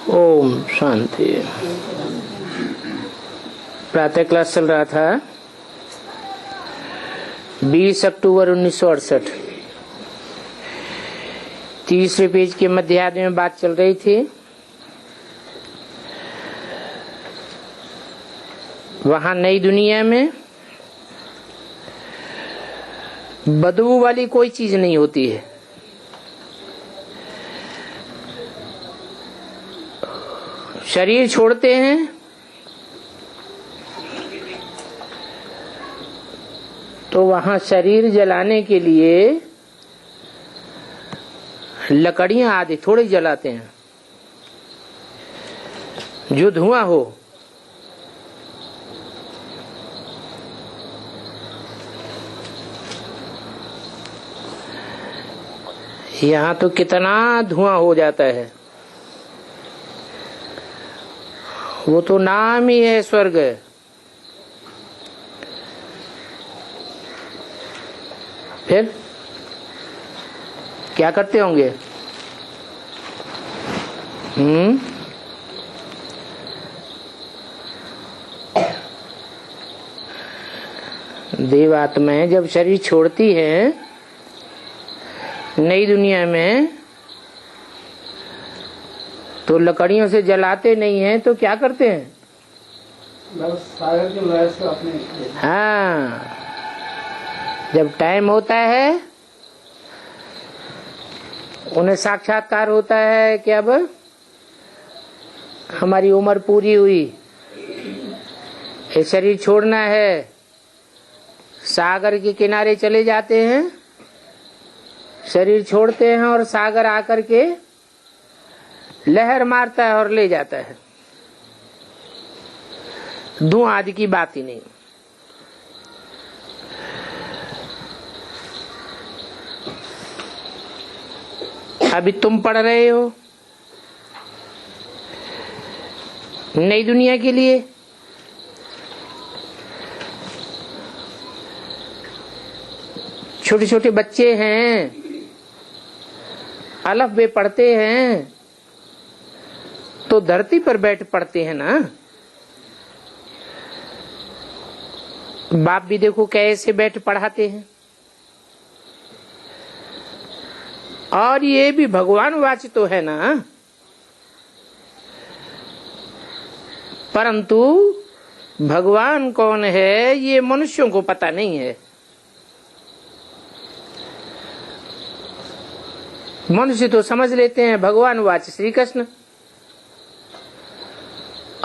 ओम शांति। प्रातः क्लास चल रहा था 20 अक्टूबर 1968। तीसरे पेज के मध्यार्ध में बात चल रही थी। वहां नई दुनिया में बदबू वाली कोई चीज नहीं होती है। शरीर छोड़ते हैं तो वहां शरीर जलाने के लिए लकड़ियां आदि थोड़ी जलाते हैं, जो धुआं हो। यहां तो कितना धुआं हो जाता है, वो तो नाम ही है स्वर्ग। फिर क्या करते होंगे? देवात्माएं जब शरीर छोड़ती है नई दुनिया में तो लकड़ियों से जलाते नहीं हैं, तो क्या करते हैं? सागर के लहर से अपने। हाँ, जब टाइम होता है उन्हें साक्षात्कार होता है कि अब हमारी उम्र पूरी हुई, ये शरीर छोड़ना है। सागर के किनारे चले जाते हैं, शरीर छोड़ते हैं और सागर आकर के लहर मारता है और ले जाता है। धुआं आदि की बात ही नहीं। अभी तुम पढ़ रहे हो नई दुनिया के लिए। छोटे छोटे बच्चे हैं, अलफ बे पढ़ते हैं तो धरती पर बैठ पढ़ते हैं ना। बाप भी देखो कैसे बैठ पढ़ाते हैं। और ये भी भगवान वाच तो है ना, परंतु भगवान कौन है ये मनुष्यों को पता नहीं है। मनुष्य तो समझ लेते हैं भगवान वाच श्री कृष्ण,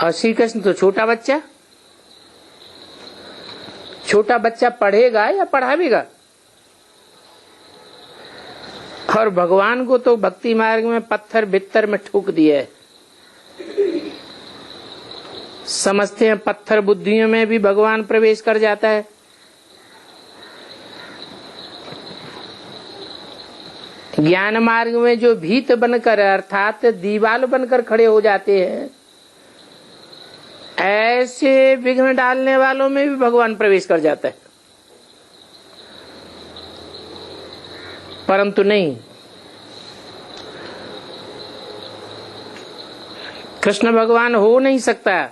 और श्री कृष्ण तो छोटा बच्चा। छोटा बच्चा पढ़ेगा या पढ़ावेगा? और भगवान को तो भक्ति मार्ग में पत्थर भित्तर में ठोक दिया है। समझते हैं पत्थर बुद्धियों में भी भगवान प्रवेश कर जाता है। ज्ञान मार्ग में जो भीत बनकर अर्थात दीवाल बनकर खड़े हो जाते हैं, ऐसे विघ्न डालने वालों में भी भगवान प्रवेश कर जाता है। परंतु नहीं, कृष्ण भगवान हो नहीं सकता,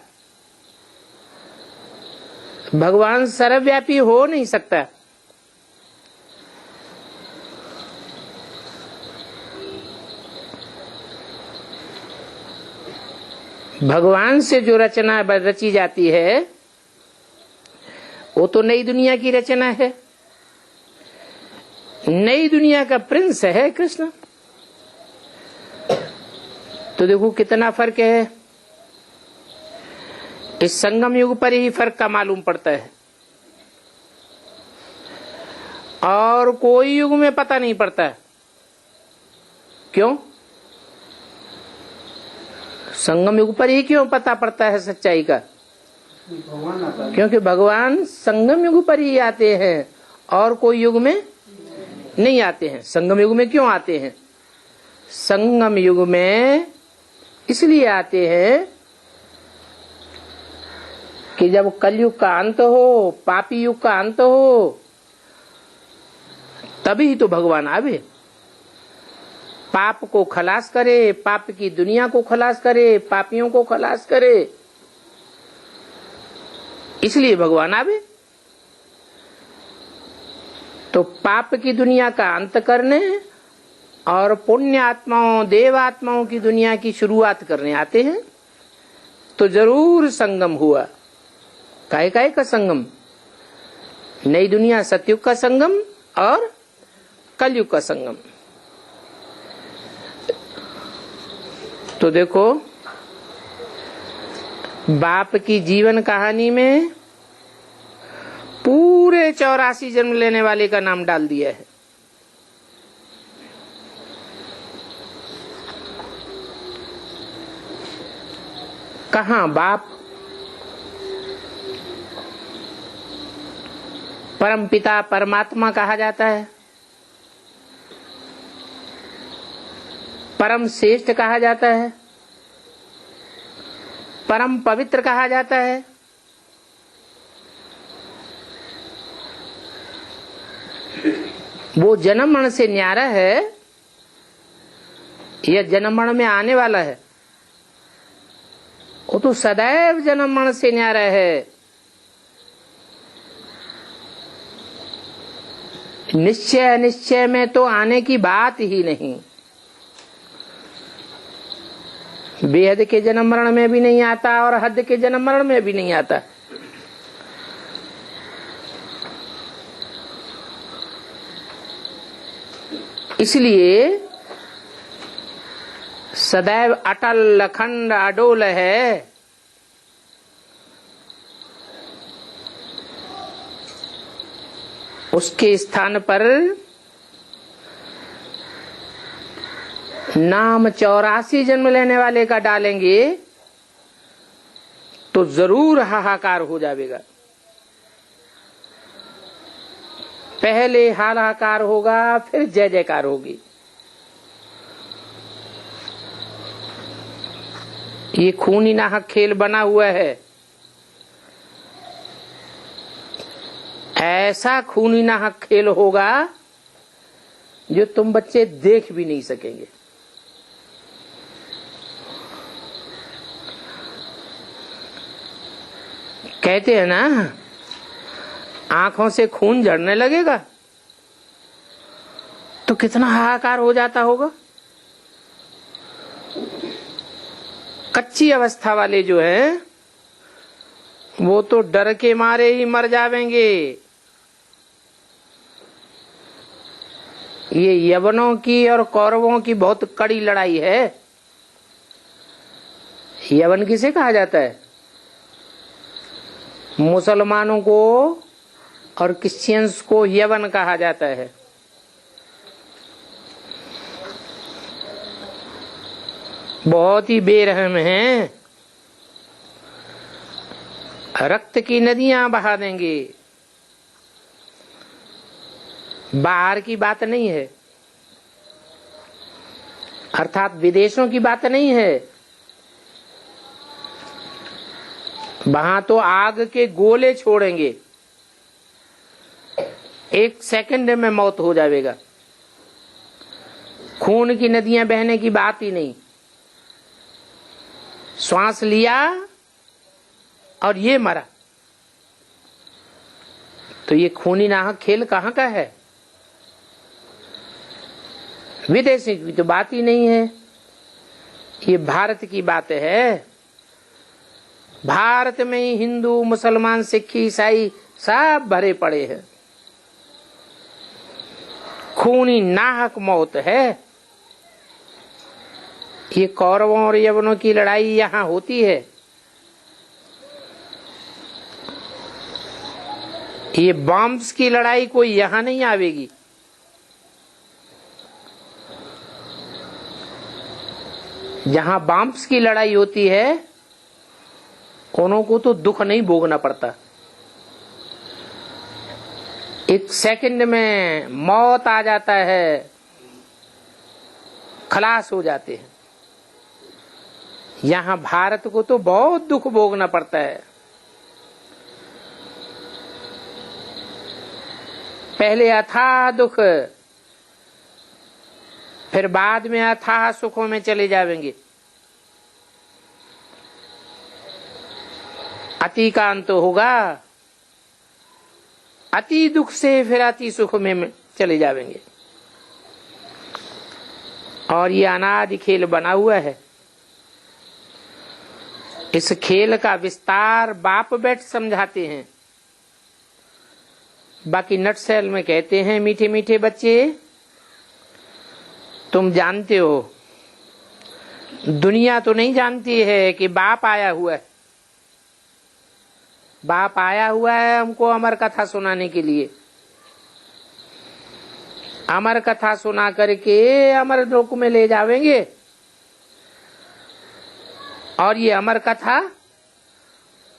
भगवान सर्वव्यापी हो नहीं सकता। भगवान से जो रचना रची जाती है वो तो नई दुनिया की रचना है। नई दुनिया का प्रिंस है कृष्ण। तो देखो कितना फर्क है। इस संगम युग पर ही फर्क का मालूम पड़ता है, और कोई युग में पता नहीं पड़ता। क्यों? संगम युग पर ही क्यों पता पड़ता है सच्चाई का? क्योंकि भगवान संगम युग पर ही आते हैं और कोई युग में नहीं आते हैं। संगम युग में क्यों आते हैं? संगम युग में इसलिए आते हैं कि जब कलयुग का अंत हो, पापी युग का अंत हो, तभी तो भगवान आवे। पाप को खलास करे, पाप की दुनिया को खलास करे, पापियों को खलास करे। इसलिए भगवान आवे। तो पाप की दुनिया का अंत करने और पुण्य आत्माओं, देव आत्माओं की दुनिया की शुरुआत करने आते हैं। तो जरूर संगम हुआ। काय का संगम? नई दुनिया सतयुग का संगम और कलयुग का संगम। तो देखो, बाप की जीवन कहानी में पूरे 84 जन्म लेने वाले का नाम डाल दिया है। कहाँ बाप? परम पिता परमात्मा कहा जाता है, परम श्रेष्ठ कहा जाता है, परम पवित्र कहा जाता है। वो जन्म मरण से न्यारा है या जन्म मरण में आने वाला है? वो तो सदैव जन्म मरण से न्यारा है। निश्चय अनिश्चय में तो आने की बात ही नहीं। बेहद के जन्म मरण में भी नहीं आता और हद के जन्म मरण में भी नहीं आता। इसलिए सदैव अटल अखंड अडोल है। उसके स्थान पर नाम 84 जन्म लेने वाले का डालेंगे तो जरूर हाहाकार हो जाएगा। पहले हाहाकार होगा, फिर जय जयकार होगी। ये खूनी नाहक खेल बना हुआ है। ऐसा खूनी नाहक खेल होगा जो तुम बच्चे देख भी नहीं सकेंगे। कहते हैं ना, आंखों से खून झड़ने लगेगा तो कितना हाहाकार हो जाता होगा। कच्ची अवस्था वाले जो हैं वो तो डर के मारे ही मर जावेंगे। ये यवनों की और कौरवों की बहुत कड़ी लड़ाई है। यवन किसे कहा जाता है? मुसलमानों को और क्रिश्चियंस को यवन कहा जाता है। बहुत ही बेरहम हैं। रक्त की नदियां बहा देंगे। बाहर की बात नहीं है, अर्थात विदेशों की बात नहीं है। वहां तो आग के गोले छोड़ेंगे, 1 सेकंड में मौत हो जाएगा। खून की नदियां बहने की बात ही नहीं। श्वास लिया और ये मरा, तो ये खूनी नाहक खेल कहाँ का है? विदेशी की तो बात ही नहीं है। ये भारत की बात है। भारत में ही हिंदू, मुसलमान, सिख, ईसाई सब भरे पड़े हैं। खूनी नाहक मौत है। ये कौरवों और यवनों की लड़ाई यहाँ होती है। ये बॉम्ब्स की लड़ाई कोई यहाँ नहीं आवेगी। जहां बॉम्ब्स की लड़ाई होती है उन्हों को तो दुख नहीं भोगना पड़ता। 1 सेकंड में मौत आ जाता है, खलास हो जाते हैं। यहाँ भारत को तो बहुत दुख भोगना पड़ता है। पहले अथाह दुख, फिर बाद में अथाह सुखों में चले जाएंगे। अति का अंत होगा, अति दुख से फिर अति सुख में चले जाएंगे। और ये अनादि खेल बना हुआ है। इस खेल का विस्तार बाप बैठ समझाते हैं। बाकी नटसेल में कहते हैं, मीठे मीठे बच्चे, तुम जानते हो, दुनिया तो नहीं जानती है कि बाप आया हुआ है। बाप आया हुआ है हमको अमर कथा सुनाने के लिए। अमर कथा सुना करके अमर लोक में ले जावेंगे। और ये अमर कथा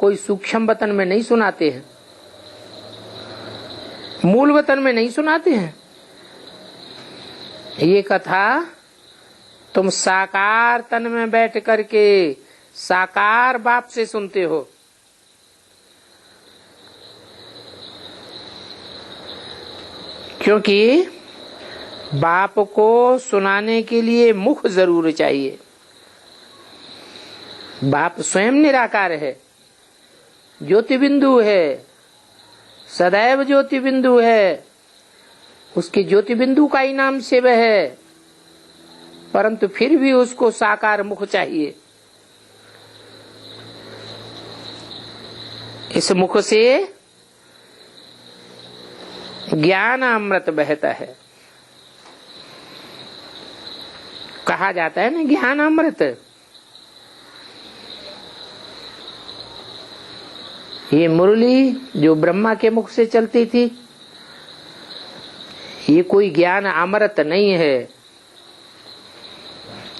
कोई सूक्ष्म वतन में नहीं सुनाते हैं, मूल वतन में नहीं सुनाते हैं। ये कथा तुम साकार तन में बैठ करके साकार बाप से सुनते हो। क्योंकि बाप को सुनाने के लिए मुख जरूर चाहिए। बाप स्वयं निराकार है, ज्योति बिंदु है, सदैव ज्योति बिंदु है। उसके ज्योति बिंदु का ही नाम शिव है, परंतु फिर भी उसको साकार मुख चाहिए। इस मुख से ज्ञान अमृत बहता है। कहा जाता है ना, ज्ञान अमृत। ये मुरली जो ब्रह्मा के मुख से चलती थी, ये कोई ज्ञान अमृत नहीं है।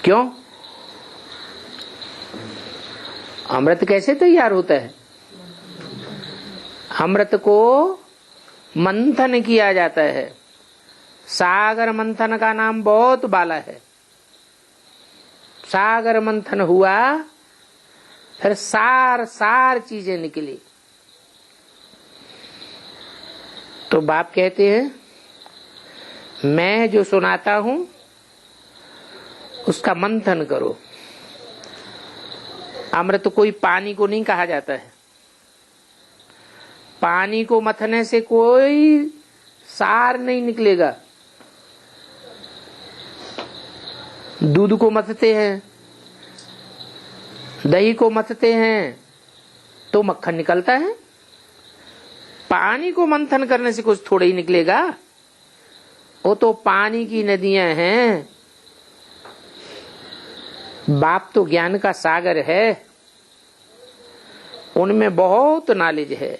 क्यों? अमृत कैसे तैयार होता है? अमृत को मंथन किया जाता है। सागर मंथन का नाम बहुत बाला है। सागर मंथन हुआ, फिर सार चीजें निकली। तो बाप कहते हैं, मैं जो सुनाता हूं उसका मंथन करो। अमृत कोई पानी को नहीं कहा जाता है। पानी को मथने से कोई सार नहीं निकलेगा। दूध को मथते हैं, दही को मथते हैं तो मक्खन निकलता है। पानी को मंथन करने से कुछ थोड़ा ही निकलेगा। वो तो पानी की नदियां हैं। बाप तो ज्ञान का सागर है, उनमें बहुत नॉलेज है।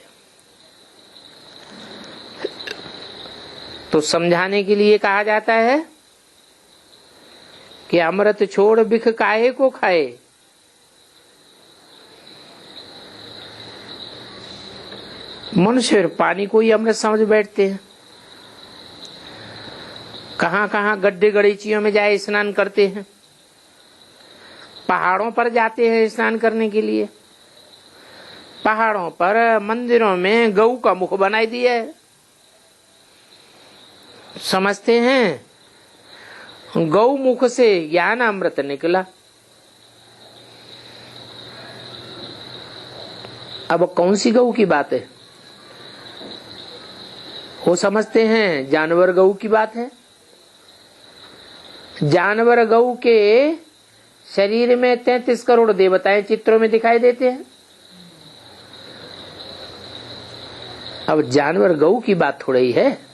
तो समझाने के लिए कहा जाता है कि अमृत छोड़ बिख काहे को खाए। मनुष्य पानी को ही अमृत समझ बैठते हैं। कहां कहां गड्ढे गड़ीचियों में जाए स्नान करते हैं। पहाड़ों पर जाते हैं स्नान करने के लिए। पहाड़ों पर मंदिरों में गऊ का मुख बनाई दिया है। समझते हैं गौ मुख से ज्ञान अमृत निकला। अब कौन सी गऊ की बात है? वो समझते हैं जानवर गऊ की बात है। जानवर गऊ के शरीर में 33 करोड़ देवताएं चित्रों में दिखाई देते हैं। अब जानवर गऊ की बात थोड़ी ही है।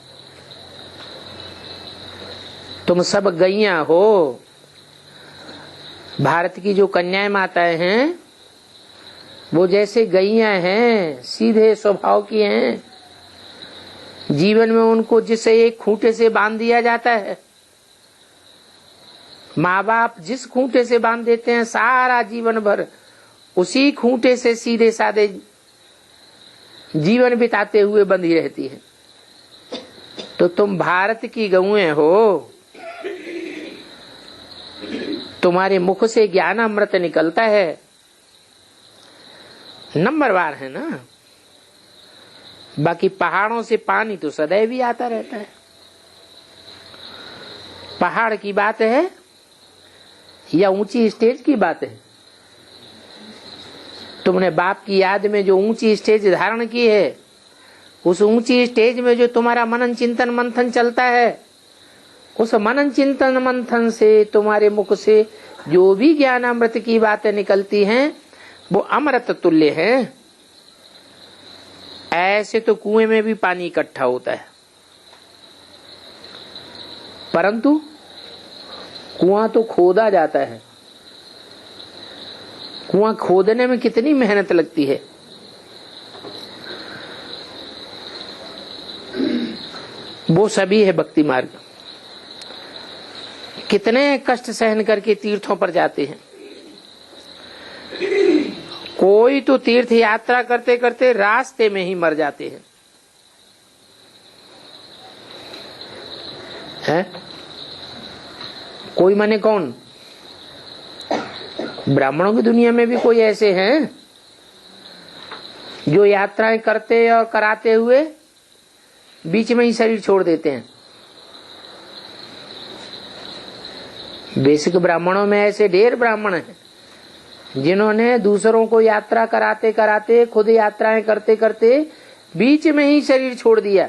तुम सब गैया हो। भारत की जो कन्याएं माताएं हैं वो जैसे गैया हैं, सीधे स्वभाव की हैं। जीवन में उनको जिसे एक खूंटे से बांध दिया जाता है, माँ बाप जिस खूंटे से बांध देते हैं, सारा जीवन भर उसी खूंटे से सीधे साधे जीवन बिताते हुए बंधी रहती है। तो तुम भारत की गौएं हो, तुम्हारे मुख से ज्ञान अमृत निकलता है। नंबरवार है ना। बाकी पहाड़ों से पानी तो सदैव ही आता रहता है। पहाड़ की बात है या ऊंची स्टेज की बात है? तुमने बाप की याद में जो ऊंची स्टेज धारण की है, उस ऊंची स्टेज में जो तुम्हारा मनन चिंतन मंथन चलता है, उस मनन चिंतन मंथन से तुम्हारे मुख से जो भी ज्ञान अमृत की बातें निकलती हैं वो अमृत तुल्य हैं। ऐसे तो कुएं में भी पानी इकट्ठा होता है, परंतु कुआं तो खोदा जाता है। कुआं खोदने में कितनी मेहनत लगती है। वो सभी है भक्ति मार्ग। कितने कष्ट सहन करके तीर्थों पर जाते हैं। कोई तो तीर्थ यात्रा करते करते रास्ते में ही मर जाते हैं, है? कोई माने कौन? ब्राह्मणों की दुनिया में भी कोई ऐसे हैं जो यात्राएं करते और कराते हुए बीच में ही शरीर छोड़ देते हैं। बेसिक ब्राह्मणों में ऐसे ढेर ब्राह्मण हैं जिन्होंने दूसरों को यात्रा कराते कराते, खुद यात्राएं करते करते बीच में ही शरीर छोड़ दिया।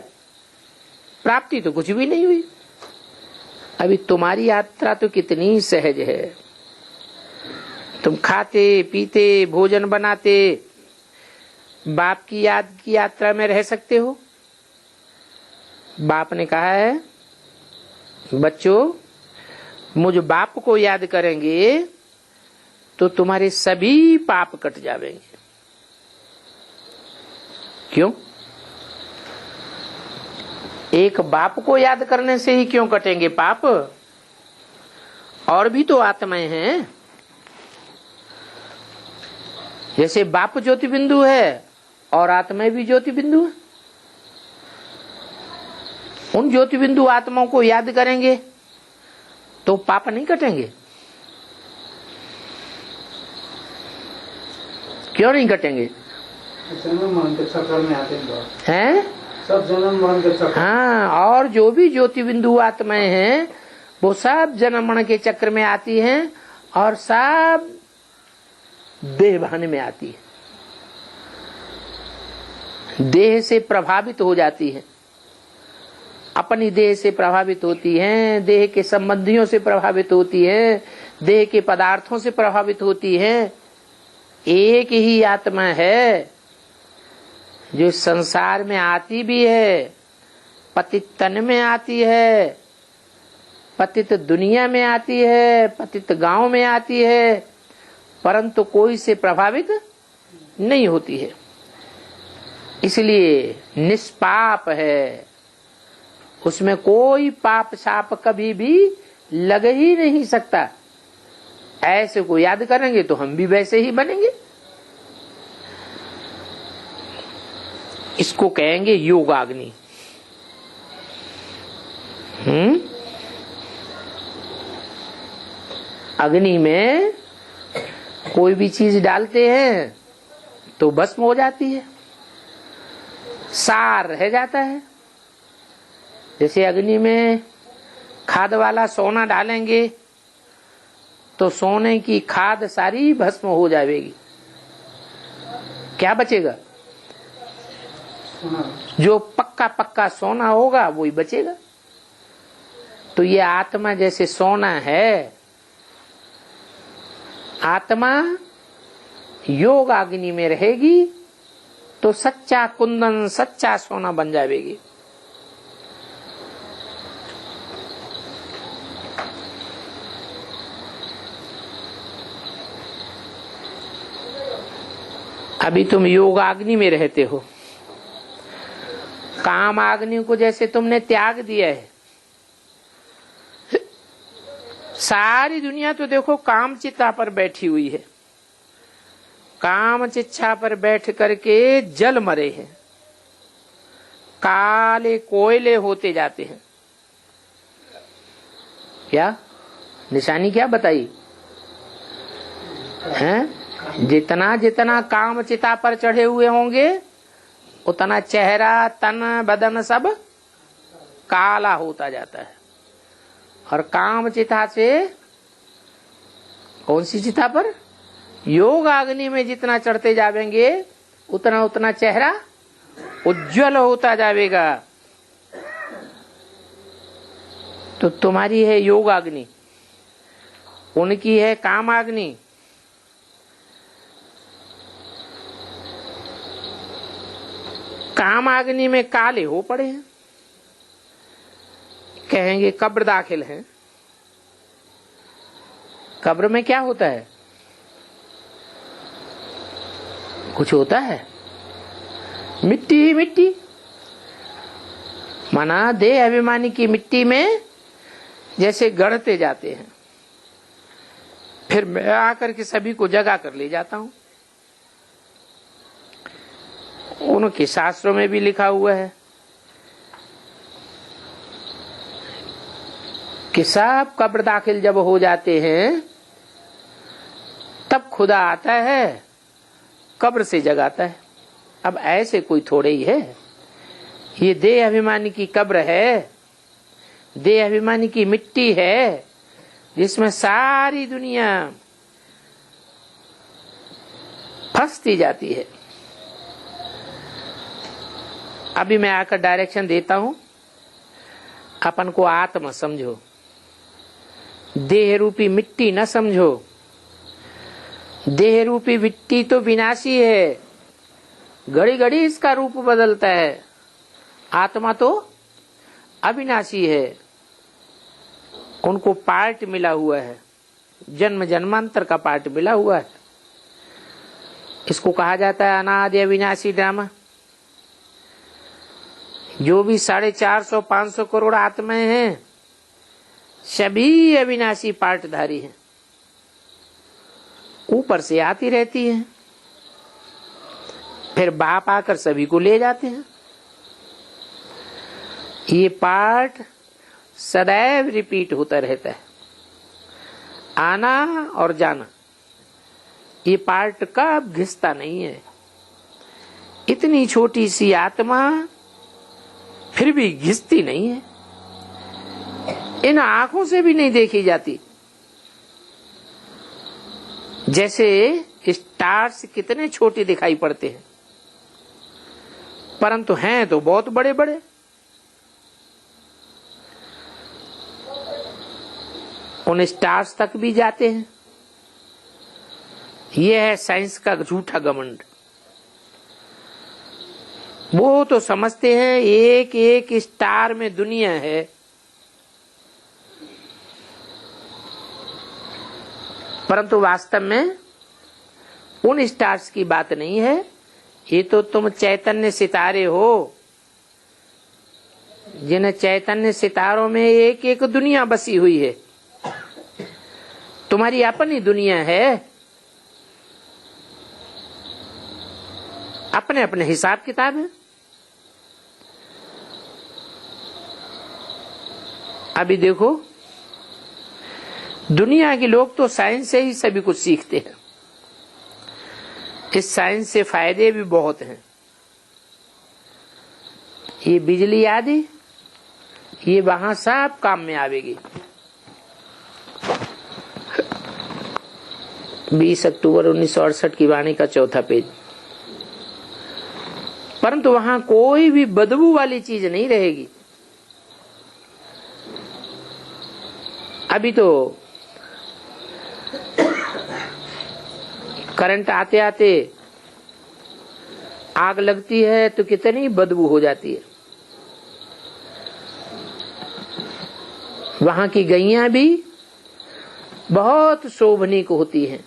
प्राप्ति तो कुछ भी नहीं हुई। अभी तुम्हारी यात्रा तो कितनी सहज है। तुम खाते पीते भोजन बनाते बाप की याद की यात्रा में रह सकते हो। बाप ने कहा है, बच्चों मुझ बाप को याद करेंगे तो तुम्हारे सभी पाप कट जाएंगे। क्यों? एक बाप को याद करने से ही क्यों कटेंगे पाप? और भी तो आत्माएं हैं। जैसे बाप ज्योति बिंदु है और आत्माएं भी ज्योति बिंदु है। उन ज्योति बिंदु आत्माओं को याद करेंगे तो पाप नहीं कटेंगे। क्यों नहीं कटेंगे? जन्म मरण के चक्कर में आते हैं। सब जन्म मरण के चक्कर। हाँ, और जो भी ज्योति बिंदु आत्माएं हैं वो सब जन्म मरण के चक्र में आती हैं और सब देह भान में आती है, देह से प्रभावित हो जाती है, अपनी देह से प्रभावित होती हैं, देह के संबंधियों से प्रभावित होती हैं, देह के पदार्थों से प्रभावित होती हैं। एक ही आत्मा है जो संसार में आती भी है, पतित तन में आती है, पतित दुनिया में आती है, पतित गांव में आती है, परंतु कोई से प्रभावित नहीं होती है। इसलिए निष्पाप है, उसमें कोई पाप साप कभी भी लग ही नहीं सकता। ऐसे को याद करेंगे तो हम भी वैसे ही बनेंगे। इसको कहेंगे योगाग्नि। अग्नि में कोई भी चीज डालते हैं तो भस्म हो जाती है, सार रह जाता है। जैसे अग्नि में खाद वाला सोना डालेंगे तो सोने की खाद सारी भस्म हो जाएगी। क्या बचेगा? जो पक्का पक्का सोना होगा वही बचेगा। तो ये आत्मा जैसे सोना है, आत्मा योग अग्नि में रहेगी तो सच्चा कुंदन, सच्चा सोना बन जाएगी। अभी तुम योगाग्नि में रहते हो, काम अग्नि को जैसे तुमने त्याग दिया है। सारी दुनिया तो देखो काम चिता पर बैठी हुई है, काम चिच्छा पर बैठ करके जल मरे हैं, काले कोयले होते जाते हैं। क्या निशानी क्या बताई हैं? जितना जितना काम चिता पर चढ़े हुए होंगे उतना चेहरा तन बदन सब काला होता जाता है। और काम चिता से कौन सी चिता पर? योग अग्नि में जितना चढ़ते जाएंगे उतना उतना चेहरा उज्जवल होता जाएगा। तो तुम्हारी है योग अग्नि, उनकी है काम अग्नि। काम अग्नि में काले हो पड़े हैं, कहेंगे कब्र दाखिल है। कब्र में क्या होता है? कुछ होता है? मिट्टी ही मिट्टी। माना देह अभिमानी की मिट्टी में जैसे गढ़ते जाते हैं, फिर मैं आकर के सभी को जगा कर ले जाता हूं। उनके शास्त्रों में भी लिखा हुआ है कि सब कब्र दाखिल जब हो जाते हैं तब खुदा आता है, कब्र से जगाता है। अब ऐसे कोई थोड़े ही है, ये देह अभिमानी की कब्र है, देह अभिमानी की मिट्टी है, जिसमें सारी दुनिया फंसती जाती है। अभी मैं आकर डायरेक्शन देता हूं, अपन को आत्मा समझो, देह रूपी मिट्टी न समझो। देह रूपी मिट्टी तो विनाशी है, घड़ी घड़ी इसका रूप बदलता है। आत्मा तो अविनाशी है, उनको पार्ट मिला हुआ है, जन्म जन्मांतर का पार्ट मिला हुआ है। इसको कहा जाता है अनादि अविनाशी ड्रामा। जो भी 450-500 करोड़ आत्माएं हैं, सभी अविनाशी पार्टधारी हैं, ऊपर से आती रहती हैं, फिर बाप आकर सभी को ले जाते हैं। ये पार्ट सदैव रिपीट होता रहता है, आना और जाना। ये पार्ट कब घिसता नहीं है। इतनी छोटी सी आत्मा फिर भी घिसती नहीं है, इन आंखों से भी नहीं देखी जाती। जैसे स्टार्स कितने छोटे दिखाई पड़ते हैं, परंतु हैं तो बहुत बड़े बड़े। उन स्टार्स तक भी जाते हैं। यह है साइंस का झूठा घमंड। वो तो समझते हैं एक एक स्टार में दुनिया है, परंतु वास्तव में उन स्टार्स की बात नहीं है। ये तो तुम चैतन्य सितारे हो, जिन चैतन्य सितारों में एक एक दुनिया बसी हुई है। तुम्हारी अपनी दुनिया है, अपने अपने हिसाब किताब है। अभी देखो, दुनिया के लोग तो साइंस से ही सभी कुछ सीखते हैं। इस साइंस से फायदे भी बहुत हैं। ये बिजली आदि ये वहां सब काम में आवेगी। 20 अक्टूबर 1968 की वाणी का 4था पेज। परंतु वहां कोई भी बदबू वाली चीज नहीं रहेगी। अभी तो करंट आते आते आग लगती है तो कितनी बदबू हो जाती है। वहां की गैया भी बहुत शोभनीक होती हैं।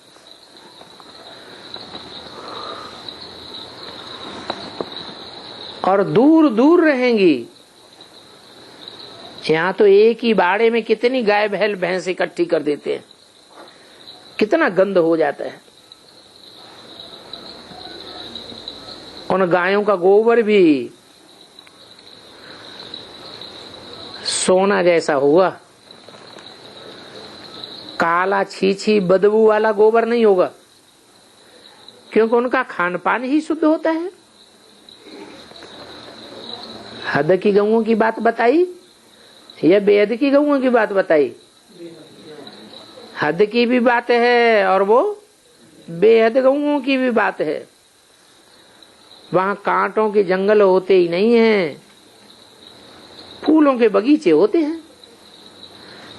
और दूर दूर रहेंगी। यहाँ तो एक ही बाड़े में कितनी गाय बैल भैंस इकट्ठी कर देते हैं, कितना गंद हो जाता है। उन गायों का गोबर भी सोना जैसा हुआ, काला छीछी बदबू वाला गोबर नहीं होगा, क्योंकि उनका खान पान ही शुद्ध होता है। हद की गऊओं की बात बताई, यह बेहद की गऊओं की बात बताई। हद की भी बात है और वो बेहद गऊओं की भी बात है। वहां कांटों के जंगल होते ही नहीं हैं, फूलों के बगीचे होते हैं,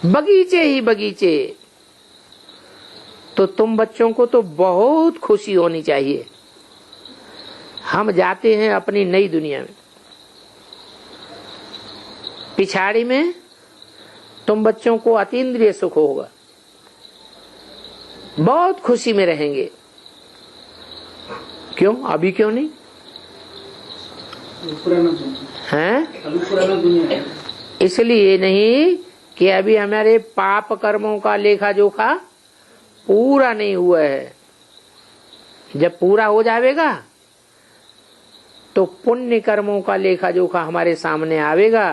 बगीचे ही बगीचे। तो तुम बच्चों को तो बहुत खुशी होनी चाहिए। हम जाते हैं अपनी नई दुनिया में। पिछाड़ी में तुम बच्चों को अतीन्द्रिय सुख होगा, बहुत खुशी में रहेंगे। क्यों? अभी क्यों नहीं हैं? अभी पुराना दुनिया है। इसलिए नहीं कि अभी हमारे पाप कर्मों का लेखा जोखा पूरा नहीं हुआ है। जब पूरा हो जाएगा तो पुण्य कर्मों का लेखा जोखा हमारे सामने आवेगा,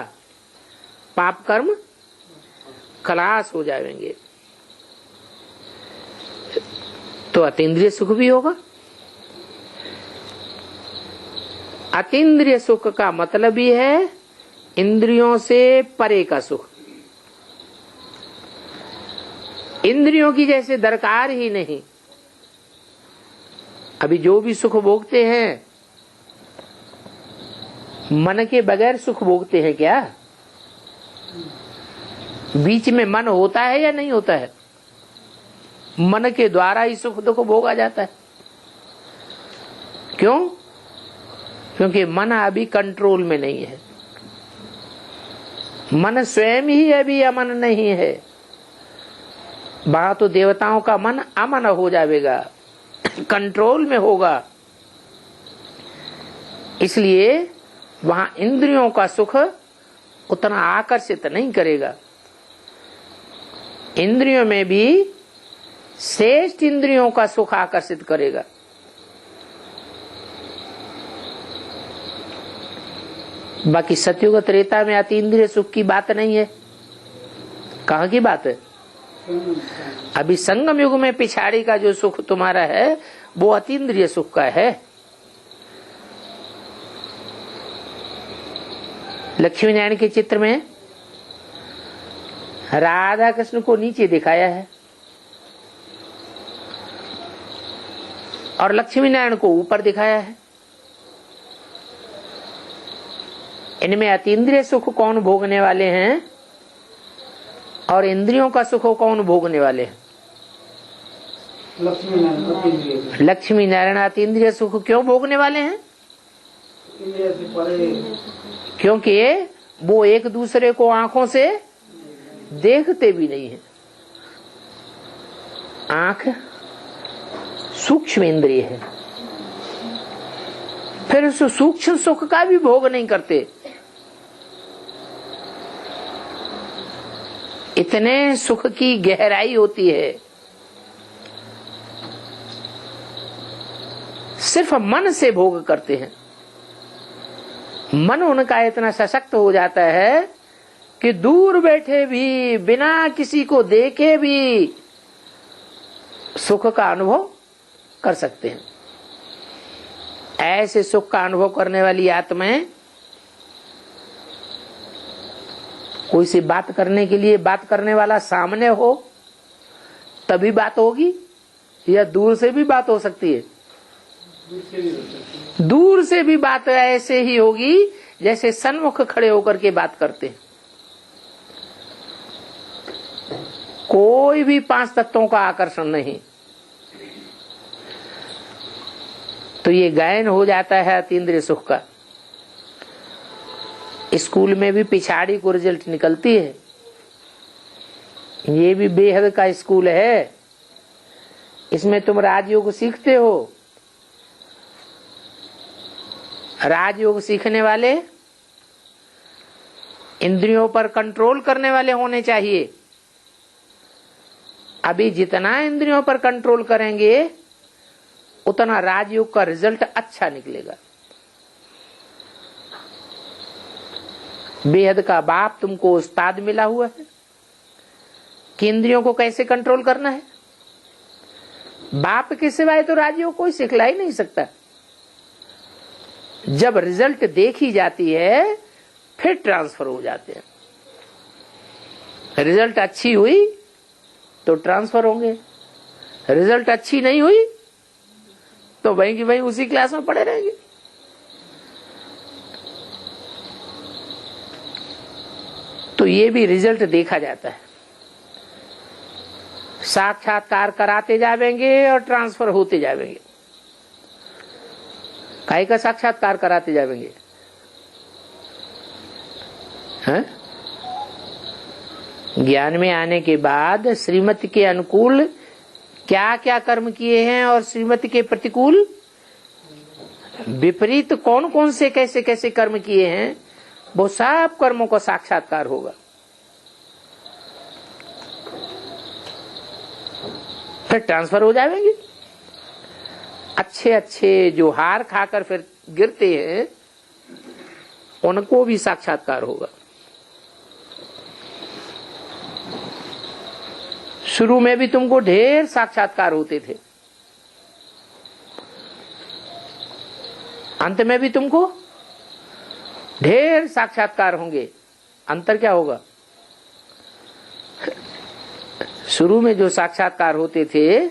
पाप कर्म खलास हो जाएंगे, तो अतीन्द्रिय सुख भी होगा। अतीन्द्रिय सुख का मतलब ही है इंद्रियों से परे का सुख। इंद्रियों की जैसे दरकार ही नहीं। अभी जो भी सुख भोगते हैं मन के बगैर सुख भोगते हैं क्या? बीच में मन होता है या नहीं होता है? मन के द्वारा ही सुख दुख भोगा जाता है। क्यों? क्योंकि मन अभी कंट्रोल में नहीं है। मन स्वयं ही अभी अमन नहीं है। वहां तो देवताओं का मन अमन हो जाएगा, कंट्रोल में होगा। इसलिए वहां इंद्रियों का सुख उतना आकर्षित नहीं करेगा। इंद्रियों में भी श्रेष्ठ इंद्रियों का सुख आकर्षित करेगा। बाकी सतयुग त्रेता में अतीन्द्रिय सुख की बात नहीं है। कहाँ की बात है? अभी संगम युग में पिछाड़ी का जो सुख तुम्हारा है वो अतीन्द्रिय सुख का है। लक्ष्मी नारायण के चित्र में राधा कृष्ण को नीचे दिखाया है और लक्ष्मी नारायण को ऊपर दिखाया है। इनमें अतीन्द्रिय सुख कौन भोगने वाले हैं और इंद्रियों का सुख कौन भोगने वाले हैं? लक्ष्मी नारायण अतीन्द्रिय सुख क्यों भोगने वाले हैं? क्योंकि वो एक दूसरे को आंखों से देखते भी नहीं है। आंख सूक्ष्म इंद्रिय है, फिर उस सूक्ष्म सुख का भी भोग नहीं करते। इतने सुख की गहराई होती है। सिर्फ मन से भोग करते हैं। मन उनका इतना सशक्त हो जाता है कि दूर बैठे भी बिना किसी को देखे भी सुख का अनुभव कर सकते हैं। ऐसे सुख का अनुभव करने वाली आत्माएं कोई सी बात करने के लिए बात करने वाला सामने हो तभी बात होगी, या दूर से भी बात हो सकती है? दूर से भी बात ऐसे ही होगी जैसे सन्मुख खड़े होकर के बात करते हैं। कोई भी पांच तत्वों का आकर्षण नहीं। तो ये गायन हो जाता है अतीन्द्रिय सुख का। स्कूल में भी पिछाड़ी को रिजल्ट निकलती है। ये भी बेहद का स्कूल है। इसमें तुम राजयोग सीखते हो। राजयोग सीखने वाले इंद्रियों पर कंट्रोल करने वाले होने चाहिए। अभी जितना इंद्रियों पर कंट्रोल करेंगे उतना राजयोग का रिजल्ट अच्छा निकलेगा। बेहद का बाप तुमको उस्ताद मिला हुआ है कि इंद्रियों को कैसे कंट्रोल करना है। बाप के सिवाय तो राजयोग कोई सिखला ही नहीं सकता। जब रिजल्ट देखी जाती है फिर ट्रांसफर हो जाते हैं। रिजल्ट अच्छी हुई तो ट्रांसफर होंगे, रिजल्ट अच्छी नहीं हुई तो वहीं की वहीं उसी क्लास में पड़े रहेंगे। तो ये भी रिजल्ट देखा जाता है। साक्षात्कार कराते जाएंगे और ट्रांसफर होते जाएंगे। काहे का साक्षात्कार कराते जाएंगे? हैं? ज्ञान में आने के बाद श्रीमति के अनुकूल क्या क्या कर्म किए हैं और श्रीमति के प्रतिकूल विपरीत कौन कौन से कैसे कैसे कर्म किए हैं, वो सब कर्मों का साक्षात्कार होगा। फिर ट्रांसफर हो जाएंगे। अच्छे अच्छे जो हार खाकर फिर गिरते हैं उनको भी साक्षात्कार होगा। शुरू में भी तुमको ढेर साक्षात्कार होते थे, अंत में भी तुमको ढेर साक्षात्कार होंगे। अंतर क्या होगा? शुरू में जो साक्षात्कार होते थे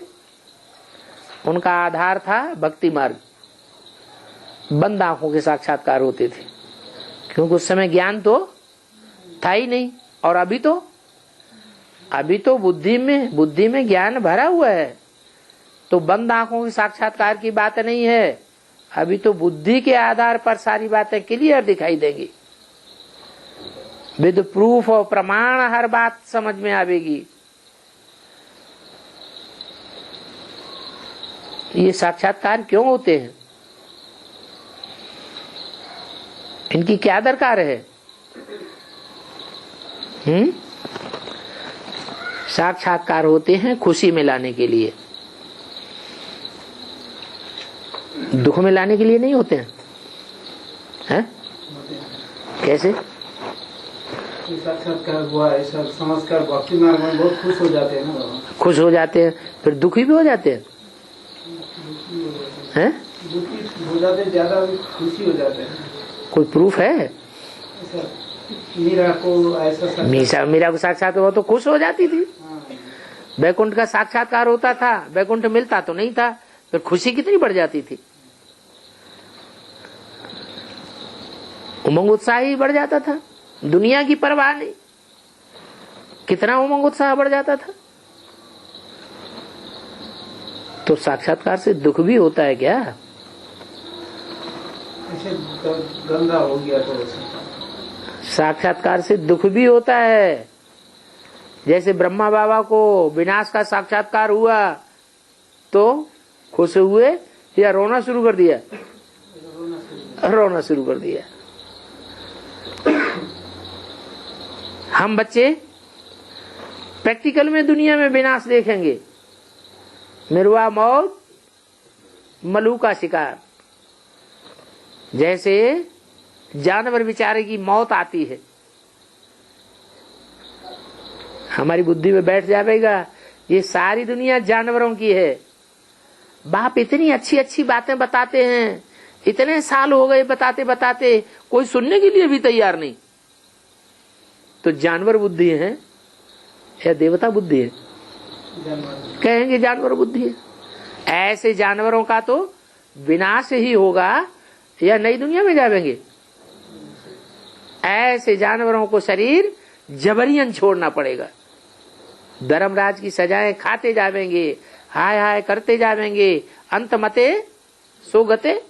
उनका आधार था भक्ति मार्ग, बंद आंखों के साक्षात्कार होते थे, क्योंकि उस समय ज्ञान तो था ही नहीं। और अभी तो बुद्धि में ज्ञान भरा हुआ है, तो बंद आंखों के साक्षात्कार की बात नहीं है। अभी तो बुद्धि के आधार पर सारी बातें क्लियर दिखाई देंगी, विद प्रूफ और प्रमाण हर बात समझ में आवेगी। ये साक्षात्कार क्यों होते हैं? इनकी क्या दरकार है? साक्षात्कार होते हैं खुशी में लाने के लिए, दुख में लाने के लिए नहीं होते हैं। कैसे? साक्षात्कार हुआ ऐसा समझकर भक्ति मार्ग में बहुत खुश हो जाते हैं ना। खुश हो जाते हैं, फिर दुखी भी हो जाते हैं। दुखी हो जाते, ज्यादा खुशी हो जाते हैं। कोई प्रूफ है? मीरा को ऐसा मीरा को साक्षात हुआ तो खुश हो जाती थी। बैकुंठ का साक्षात्कार होता था, बैकुंठ मिलता तो नहीं था, फिर खुशी कितनी बढ़ जाती थी, उमंग उत्साह ही बढ़ जाता था, दुनिया की परवाह नहीं, कितना उमंग उत्साह बढ़ जाता था। तो साक्षात्कार से दुख भी होता है क्या? गंदा हो गया तो साक्षात्कार से दुख भी होता है। जैसे ब्रह्मा बाबा को विनाश का साक्षात्कार हुआ तो खुश हुए या रोना शुरू कर दिया? रोना शुरू कर दिया। हम बच्चे प्रैक्टिकल में दुनिया में विनाश देखेंगे, मिरवा मौत, मलू का शिकार, जैसे जानवर बेचारे की मौत आती है, हमारी बुद्धि में बैठ जाएगा ये सारी दुनिया जानवरों की है। बाप इतनी अच्छी अच्छी बातें बताते हैं, इतने साल हो गए बताते बताते, कोई सुनने के लिए भी तैयार नहीं। तो जानवर बुद्धि है या देवता बुद्धि है? कहेंगे जानवर बुद्धि है। ऐसे जानवरों का तो विनाश ही होगा या नई दुनिया में जाएंगे। ऐसे जानवरों को शरीर जबरियन छोड़ना पड़ेगा, धर्मराज की सजाएं खाते जाएंगे, हाय हाय करते जाएंगे, अंत मते सोगते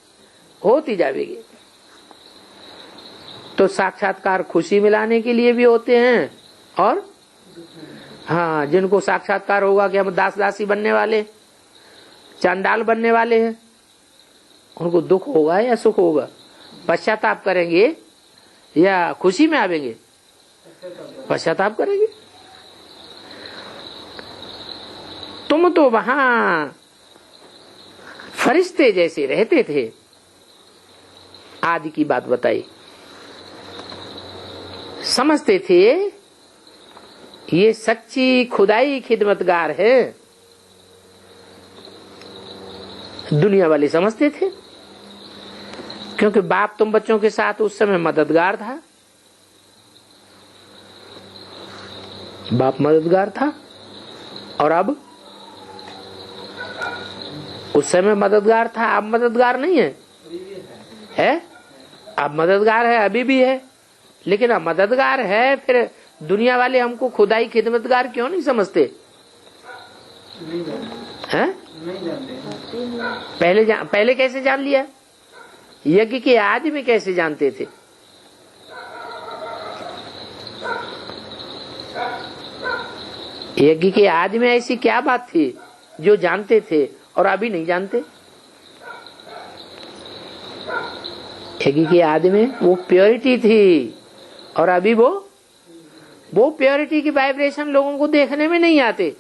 होती जाएगी। तो साक्षात्कार खुशी मिलाने के लिए भी होते हैं, और हाँ, जिनको साक्षात्कार होगा कि हम दास दासी बनने वाले, चांडाल बनने वाले हैं, उनको दुख होगा या सुख होगा? पश्चाताप करेंगे या खुशी में आवेंगे? पश्चाताप करेंगे। तुम तो वहां फरिश्ते जैसे रहते थे, आदि की बात बताई, समझते थे ये सच्ची खुदाई खिदमतगार है। दुनिया वाले समझते थे, क्योंकि बाप तुम बच्चों के साथ उस समय मददगार था। बाप मददगार था और अब उस समय मददगार था, अब मददगार नहीं है? अब मददगार है, अभी भी है, लेकिन अब मददगार है, फिर दुनिया वाले हमको खुदाई खिदमतगार क्यों नहीं समझते हैं? पहले कैसे जान लिया? यज्ञ के आदि में कैसे जानते थे? यज्ञ के आदि में ऐसी क्या बात थी जो जानते थे और अभी नहीं जानते? यज्ञ के आदि में वो प्योरिटी थी और अभी वो प्योरिटी की वाइब्रेशन लोगों को देखने में नहीं आते।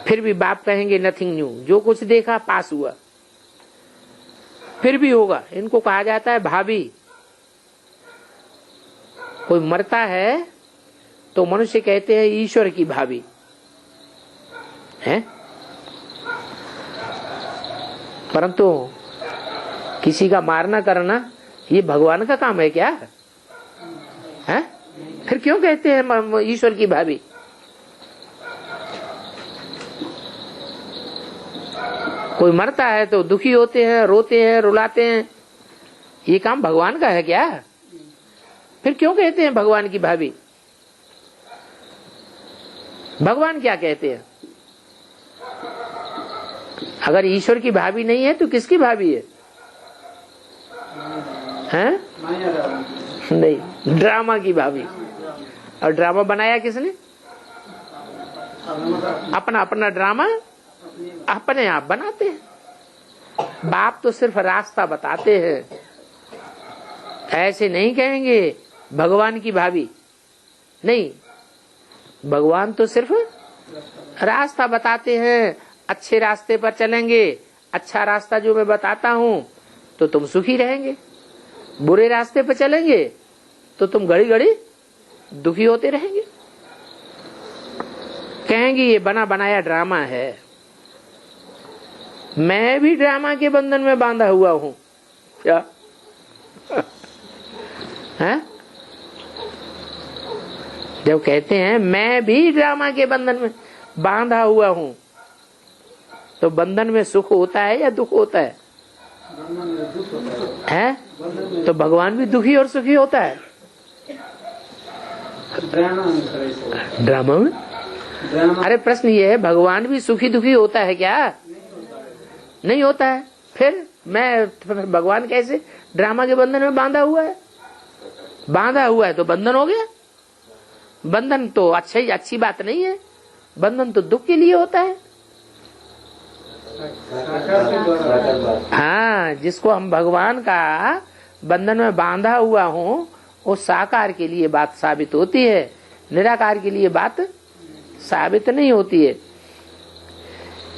फिर भी बाप कहेंगे नथिंग न्यू, जो कुछ देखा पास हुआ, फिर भी होगा। इनको कहा जाता है भाभी। कोई मरता है तो मनुष्य कहते हैं ईश्वर की भाभी है, परंतु किसी का मारना करना ये भगवान का काम है क्या है? फिर क्यों कहते हैं ईश्वर की भाभी? कोई मरता है तो दुखी होते हैं, रोते हैं, रुलाते हैं, ये काम भगवान का है क्या? फिर क्यों कहते हैं भगवान की भाभी? भगवान क्या कहते हैं? अगर ईश्वर की भाभी नहीं है तो किसकी भाभी है? हैं? नहीं, ड्रामा की भाभी। और ड्रामा बनाया किसने? अपना अपना ड्रामा अपने आप बनाते हैं। बाप तो सिर्फ रास्ता बताते हैं, ऐसे नहीं कहेंगे भगवान की भाभी। नहीं, भगवान तो सिर्फ रास्ता बताते हैं। अच्छे रास्ते पर चलेंगे, अच्छा रास्ता जो मैं बताता हूँ तो तुम सुखी रहेंगे। बुरे रास्ते पर चलेंगे तो तुम घड़ी घड़ी दुखी होते रहेंगे। कहेंगे ये बना बनाया ड्रामा है। मैं भी ड्रामा के बंधन में बांधा हुआ हूँ क्या है? जब कहते हैं मैं भी ड्रामा के बंधन में बांधा हुआ हूँ, तो बंधन में सुख होता है या दुख होता है? हैं? तो भगवान भी दुखी और सुखी होता है ड्रामा में? अरे प्रश्न ये है, भगवान भी सुखी दुखी होता है क्या? नहीं होता है। फिर भगवान कैसे ड्रामा के बंधन में बांधा हुआ है? बांधा हुआ है तो बंधन हो गया। बंधन तो अच्छी बात नहीं है, बंधन तो दुख के लिए होता है। हाँ, जिसको हम भगवान का बंधन में बांधा हुआ हूँ वो साकार के लिए बात साबित होती है, निराकार के लिए बात साबित नहीं होती है।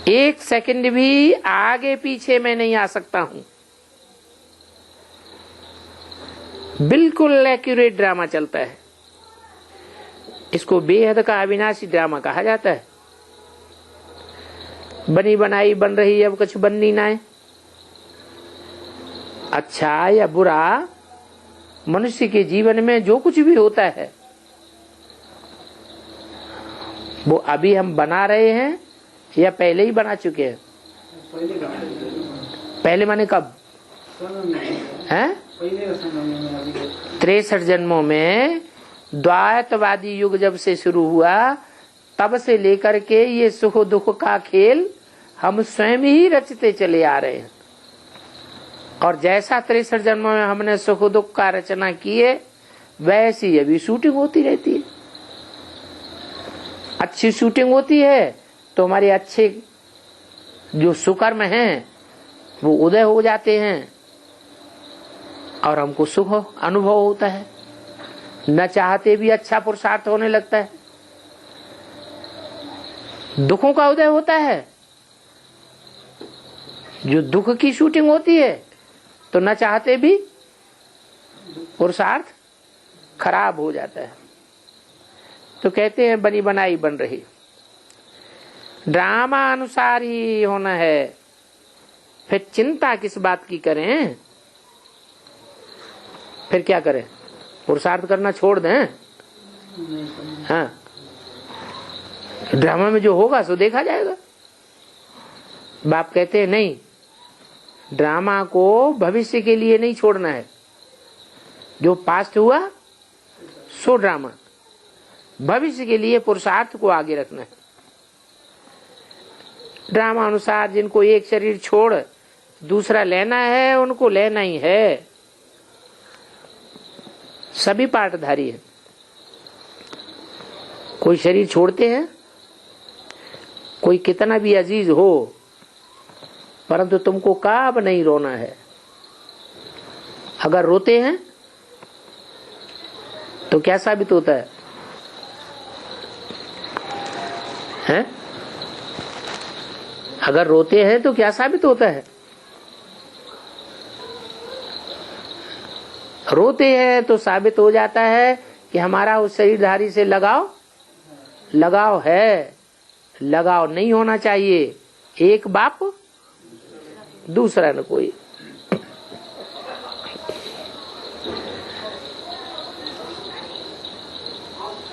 एक सेकंड भी आगे पीछे मैं नहीं आ सकता हूँ। बिल्कुल एक्यूरेट ड्रामा चलता है। इसको बेहद का अविनाशी ड्रामा कहा जाता है। बनी बनाई बन रही, अब कुछ बननी ना है। अच्छा या बुरा मनुष्य के जीवन में जो कुछ भी होता है वो अभी हम बना रहे हैं या पहले ही बना चुके हैं? पहले माने कब? हैं? 63 जन्मों में द्वैतवादी युग जब से शुरू हुआ तब से लेकर के ये सुख दुख का खेल हम स्वयं ही रचते चले आ रहे हैं। और जैसा 63 जन्मों में हमने सुख दुख का रचना की है वैसी अभी शूटिंग होती रहती है। अच्छी शूटिंग होती है तो हमारे अच्छे जो सुकर्म हैं वो उदय हो जाते हैं और हमको सुख अनुभव होता है। न चाहते भी अच्छा पुरुषार्थ होने लगता है। दुखों का उदय होता है, जो दुख की शूटिंग होती है तो न चाहते भी पुरुषार्थ खराब हो जाता है। तो कहते हैं बनी बनाई बन रही, ड्रामा अनुसार ही होना है। फिर चिंता किस बात की करें? फिर क्या करें? पुरुषार्थ करना छोड़ दें? हाँ, ड्रामा में जो होगा सो देखा जाएगा। बाप कहते हैं नहीं, ड्रामा को भविष्य के लिए नहीं छोड़ना है, जो पास्ट हुआ सो ड्रामा, भविष्य के लिए पुरुषार्थ को आगे रखना है। ड्रामा अनुसार जिनको एक शरीर छोड़ दूसरा लेना है उनको लेना ही है, सभी पार्टधारी है। कोई शरीर छोड़ते हैं, कोई कितना भी अजीज हो, परंतु तुमको कब नहीं रोना है। अगर रोते हैं तो क्या साबित होता है? हैं? अगर रोते हैं तो क्या साबित होता है? रोते हैं तो साबित हो जाता है कि हमारा उस शरीरधारी से लगाव है। लगाव नहीं होना चाहिए, एक बाप दूसरा न कोई।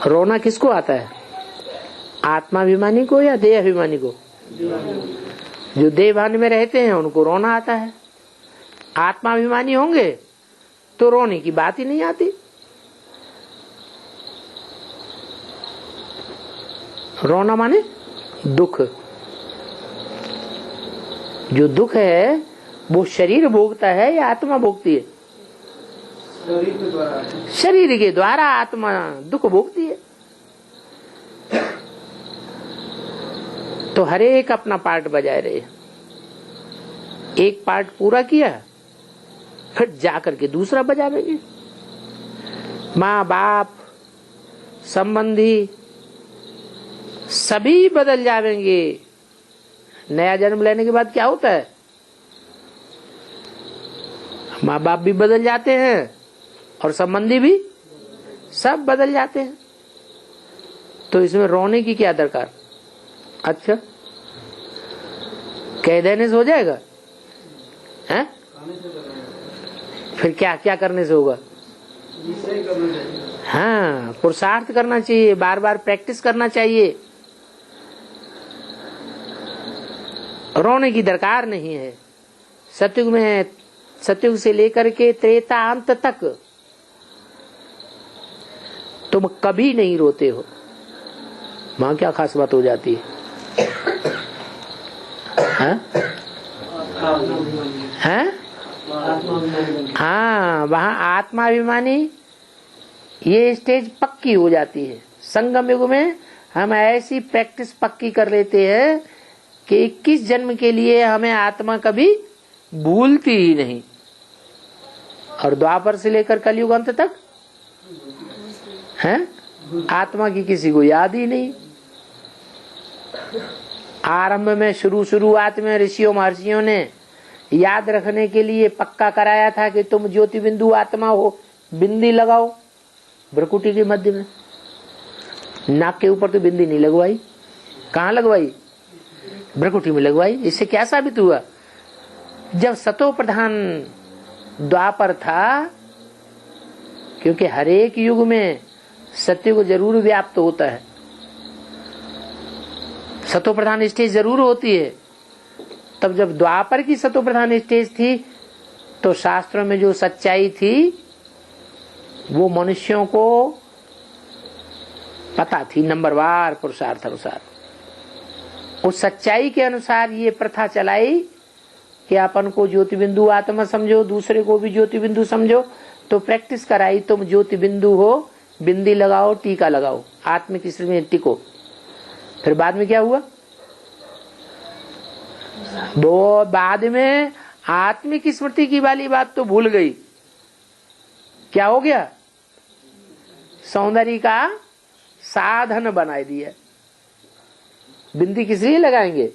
रोना किसको आता है? आत्माभिमानी को या देह अभिमानी को? जो देहभान में रहते हैं उनको रोना आता है। आत्माभिमानी होंगे तो रोने की बात ही नहीं आती। रोना माने दुख। जो दुख है वो शरीर भोगता है या आत्मा भोगती है? शरीर के द्वारा आत्मा दुख भोगती है। तो हर एक अपना पार्ट बजाए रहे। एक पार्ट पूरा किया फिर जाकर के दूसरा बजावेंगे। माँ बाप संबंधी सभी बदल जाएंगे। नया जन्म लेने के बाद क्या होता है? माँ बाप भी बदल जाते हैं और संबंधी भी सब बदल जाते हैं। तो इसमें रोने की क्या दरकार? अच्छा, कह देने से हो जाएगा? हैं? फिर क्या क्या करने से होगा? हाँ, पुरुषार्थ करना चाहिए, बार बार प्रैक्टिस करना चाहिए। रोने की दरकार नहीं है। सतयुग में, सतयुग से लेकर के त्रेता अंत तक तुम कभी नहीं रोते हो। वहां क्या खास बात हो जाती है? हैं? हाँ, वहां आत्माभिमानी ये स्टेज पक्की हो जाती है। संगम युग में हम ऐसी प्रैक्टिस पक्की कर लेते हैं कि 21 जन्म के लिए हमें आत्मा कभी भूलती ही नहीं। और द्वापर से लेकर कलयुग अंत तक हैं, आत्मा की किसी को याद ही नहीं। आरंभ में शुरुआत में ऋषियों महर्षियों ने याद रखने के लिए पक्का कराया था कि तुम ज्योति बिंदु आत्मा हो, बिंदी लगाओ भ्रकुटी के मध्य में। नाक के ऊपर तो बिंदी नहीं लगवाई, कहाँ लगवाई? भ्रकुटी में लगवाई। इससे क्या साबित हुआ? जब सतो प्रधान द्वापर था, क्योंकि हर एक युग में सत्युग जरूर व्याप्त होता है, सतो प्रधान स्टेज जरूर होती है। तब जब द्वापर की सतो प्रधान स्टेज थी तो शास्त्रों में जो सच्चाई थी वो मनुष्यों को पता थी, नंबरवार पुरुषार्थ अनुसार। उस सच्चाई के अनुसार ये प्रथा चलाई कि अपन को ज्योति बिंदु आत्मा समझो, दूसरे को भी ज्योति बिंदु समझो। तो प्रैक्टिस कराई, तुम ज्योति बिंदु हो, बिंदी लगाओ, टीका लगाओ, आत्मिक स्थिति में टिको। फिर बाद में क्या हुआ? वो बाद में आत्मिक स्मृति की वाली बात तो भूल गई। क्या हो गया? सौंदर्य का साधन बना दिया। बिंदी किस लिए लगाएंगे?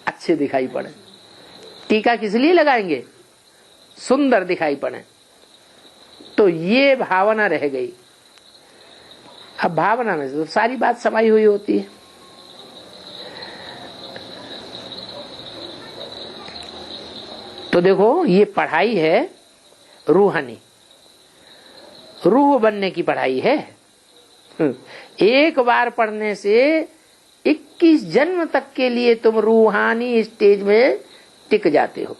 अच्छे दिखाई पड़े। टीका किस लिए लगाएंगे? सुंदर दिखाई पड़े। तो ये भावना रह गई। अब भावना में तो सारी बात समाई हुई होती है। तो देखो, ये पढ़ाई है रूहानी, रूह बनने की पढ़ाई है। एक बार पढ़ने से 21 जन्म तक के लिए तुम रूहानी स्टेज में टिक जाते हो।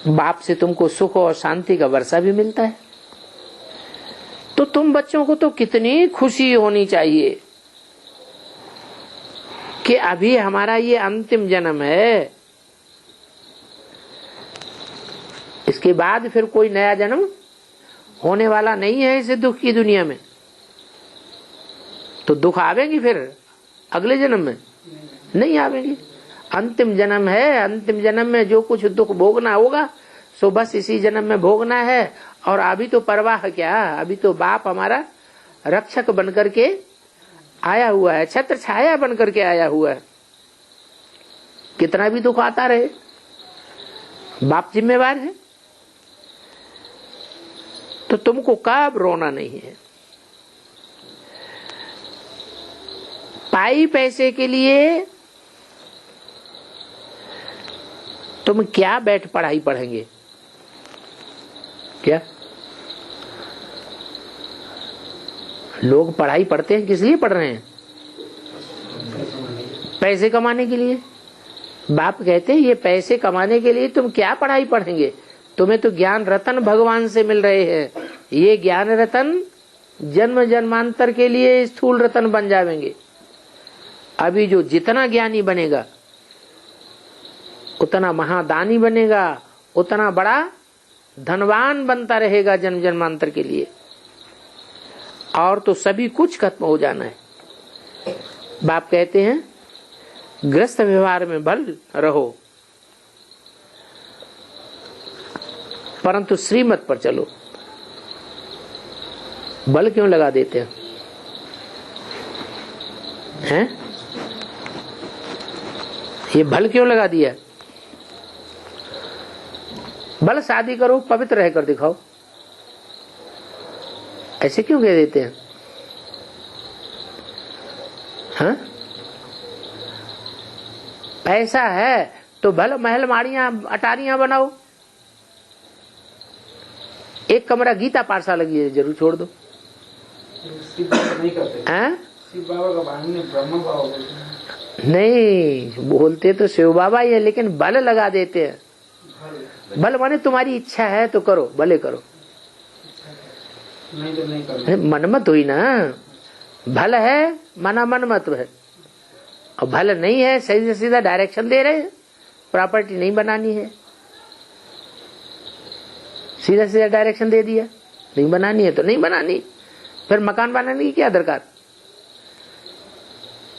बाप से तुमको सुख और शांति का वर्षा भी मिलता है। तो तुम बच्चों को तो कितनी खुशी होनी चाहिए कि अभी हमारा ये अंतिम जन्म है, इसके बाद फिर कोई नया जन्म होने वाला नहीं है इस दुख की दुनिया में। तो दुख आवेंगी फिर अगले जन्म में? नहीं आवेंगी। अंतिम जन्म है, अंतिम जन्म में जो कुछ दुख भोगना होगा सो बस इसी जन्म में भोगना है। और अभी तो परवाह क्या, अभी तो बाप हमारा रक्षक बनकर के आया हुआ है, छत्र छाया बनकर के आया हुआ है। कितना भी दुख आता रहे बाप जिम्मेवार है। तो तुमको कब रोना नहीं है। पाई पैसे के लिए तुम क्या बैठ पढ़ाई पढ़ेंगे? क्या लोग पढ़ाई पढ़ते हैं, किस लिए पढ़ रहे हैं? पैसे कमाने के लिए। बाप कहते हैं ये पैसे कमाने के लिए तुम क्या पढ़ाई पढ़ेंगे? तुम्हें तो ज्ञान रतन भगवान से मिल रहे हैं। ये ज्ञान रतन जन्म जन्मांतर के लिए स्थूल रतन बन जाएंगे। अभी जो जितना ज्ञानी बनेगा उतना महादानी बनेगा, उतना बड़ा धनवान बनता रहेगा जन्म जन्मांतर के लिए। और तो सभी कुछ खत्म हो जाना है। बाप कहते हैं गृहस्थ व्यवहार में बल रहो, परंतु श्रीमत पर चलो। बल क्यों लगा देते हैं? ये बल क्यों लगा दिया? बल शादी करो, पवित्र रहकर दिखाओ, ऐसे क्यों कह देते हैं? हाँ? पैसा है तो भले महल माड़ियां अटारियां बनाओ, एक कमरा गीता पाठशाला लगी जरूर छोड़ दो। नहीं करते। शिव बाबा का भाई ब्रह्म बाबा नहीं बोलते तो शिव बाबा ही है, लेकिन बल लगा देते हैं। बल माने तुम्हारी इच्छा है तो करो, भले करो, नहीं तो नहीं करो। मनमत हुई ना। भल है माना मनमत है, और भल नहीं है सीधा सीधा डायरेक्शन दे रहे हैं प्रॉपर्टी नहीं बनानी है, सीधा सीधा डायरेक्शन दे दिया नहीं बनानी है तो नहीं बनानी। फिर मकान बनाने की क्या दरकार?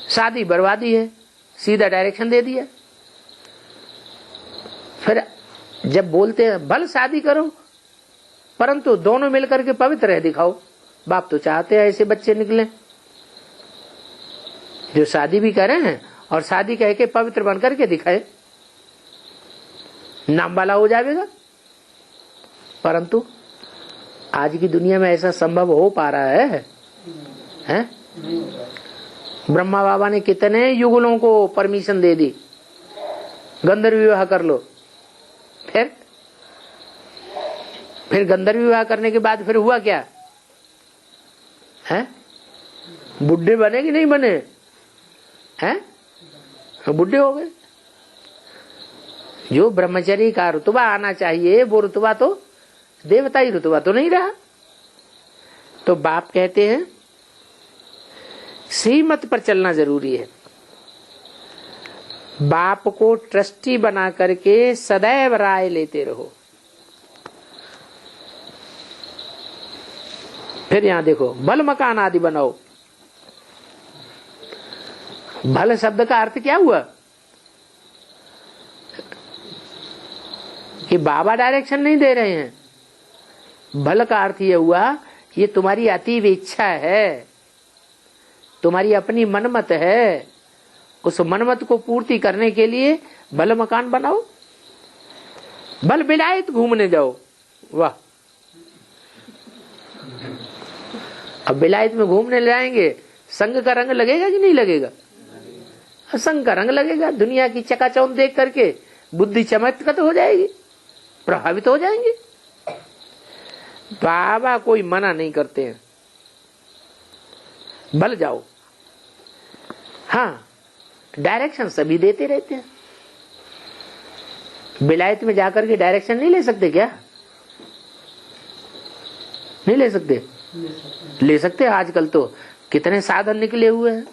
शादी बर्बादी है, सीधा डायरेक्शन दे दिया। फिर जब बोलते हैं भल शादी करो परंतु दोनों मिलकर के पवित्र रह दिखाओ, बाप तो चाहते हैं ऐसे बच्चे निकले जो शादी भी करें हैं और शादी कह के पवित्र बनकर के दिखाए, नाम वाला हो जाएगा। परंतु आज की दुनिया में ऐसा संभव हो पा रहा है? ब्रह्मा बाबा ने कितने युगलों को परमिशन दे दी, गंधर्व विवाह कर लो। फिर गंधर्व विवाह करने के बाद फिर हुआ क्या है? बुढ़े बने कि नहीं बने हैं? बुढ़े हो गए। जो ब्रह्मचर्य का रुतबा आना चाहिए वो रुतबा तो देवताई रुतबा तो नहीं रहा। तो बाप कहते हैं श्रीमत पर चलना जरूरी है। बाप को ट्रस्टी बना करके सदैव राय लेते रहो। फिर यहां देखो भल मकान आदि बनाओ। भल शब्द का अर्थ क्या हुआ कि बाबा डायरेक्शन नहीं दे रहे हैं। भल का अर्थ यह हुआ ये तुम्हारी अतीव इच्छा है, तुम्हारी अपनी मनमत है, उस मनमत को पूर्ति करने के लिए भल मकान बनाओ। भल विलायत घूमने जाओ। वाह, अब विलायत में घूमने जाएंगे, संग का रंग लगेगा कि नहीं लगेगा? संग का रंग लगेगा। दुनिया की चकाचौंध देख करके बुद्धि चमत्कृत हो जाएगी, प्रभावित हो जाएंगे। बाबा कोई मना नहीं करते हैं, बल जाओ। हाँ, डायरेक्शन सभी देते रहते हैं। विलायत में जाकर के डायरेक्शन नहीं ले सकते क्या? नहीं ले सकते? ले सकते। आजकल तो कितने साधन निकले हुए हैं।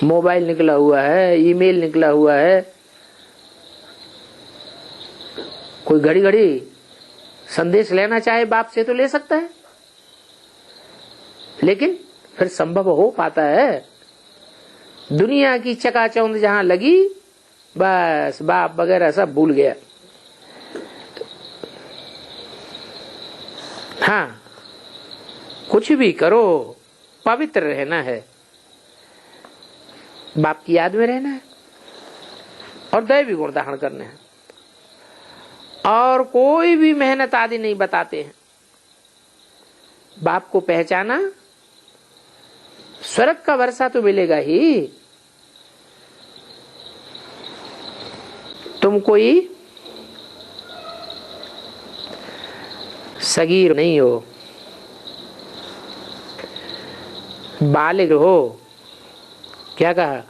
मोबाइल निकला हुआ है, ईमेल निकला हुआ है। कोई घड़ी घड़ी संदेश लेना चाहे बाप से तो ले सकता है, लेकिन फिर संभव हो पाता है? दुनिया की चकाचौंध जहां लगी, बस बाप वगैरह सब भूल गया। हाँ, कुछ भी करो, पवित्र रहना है, बाप की याद में रहना है और दैवी गुण धारण करने हैं। और कोई भी मेहनत आदि नहीं बताते हैं। बाप को पहचाना, स्वर्ग का वर्षा तो मिलेगा ही। तुम कोई सगीर नहीं हो, बालिग हो। क्या कहा?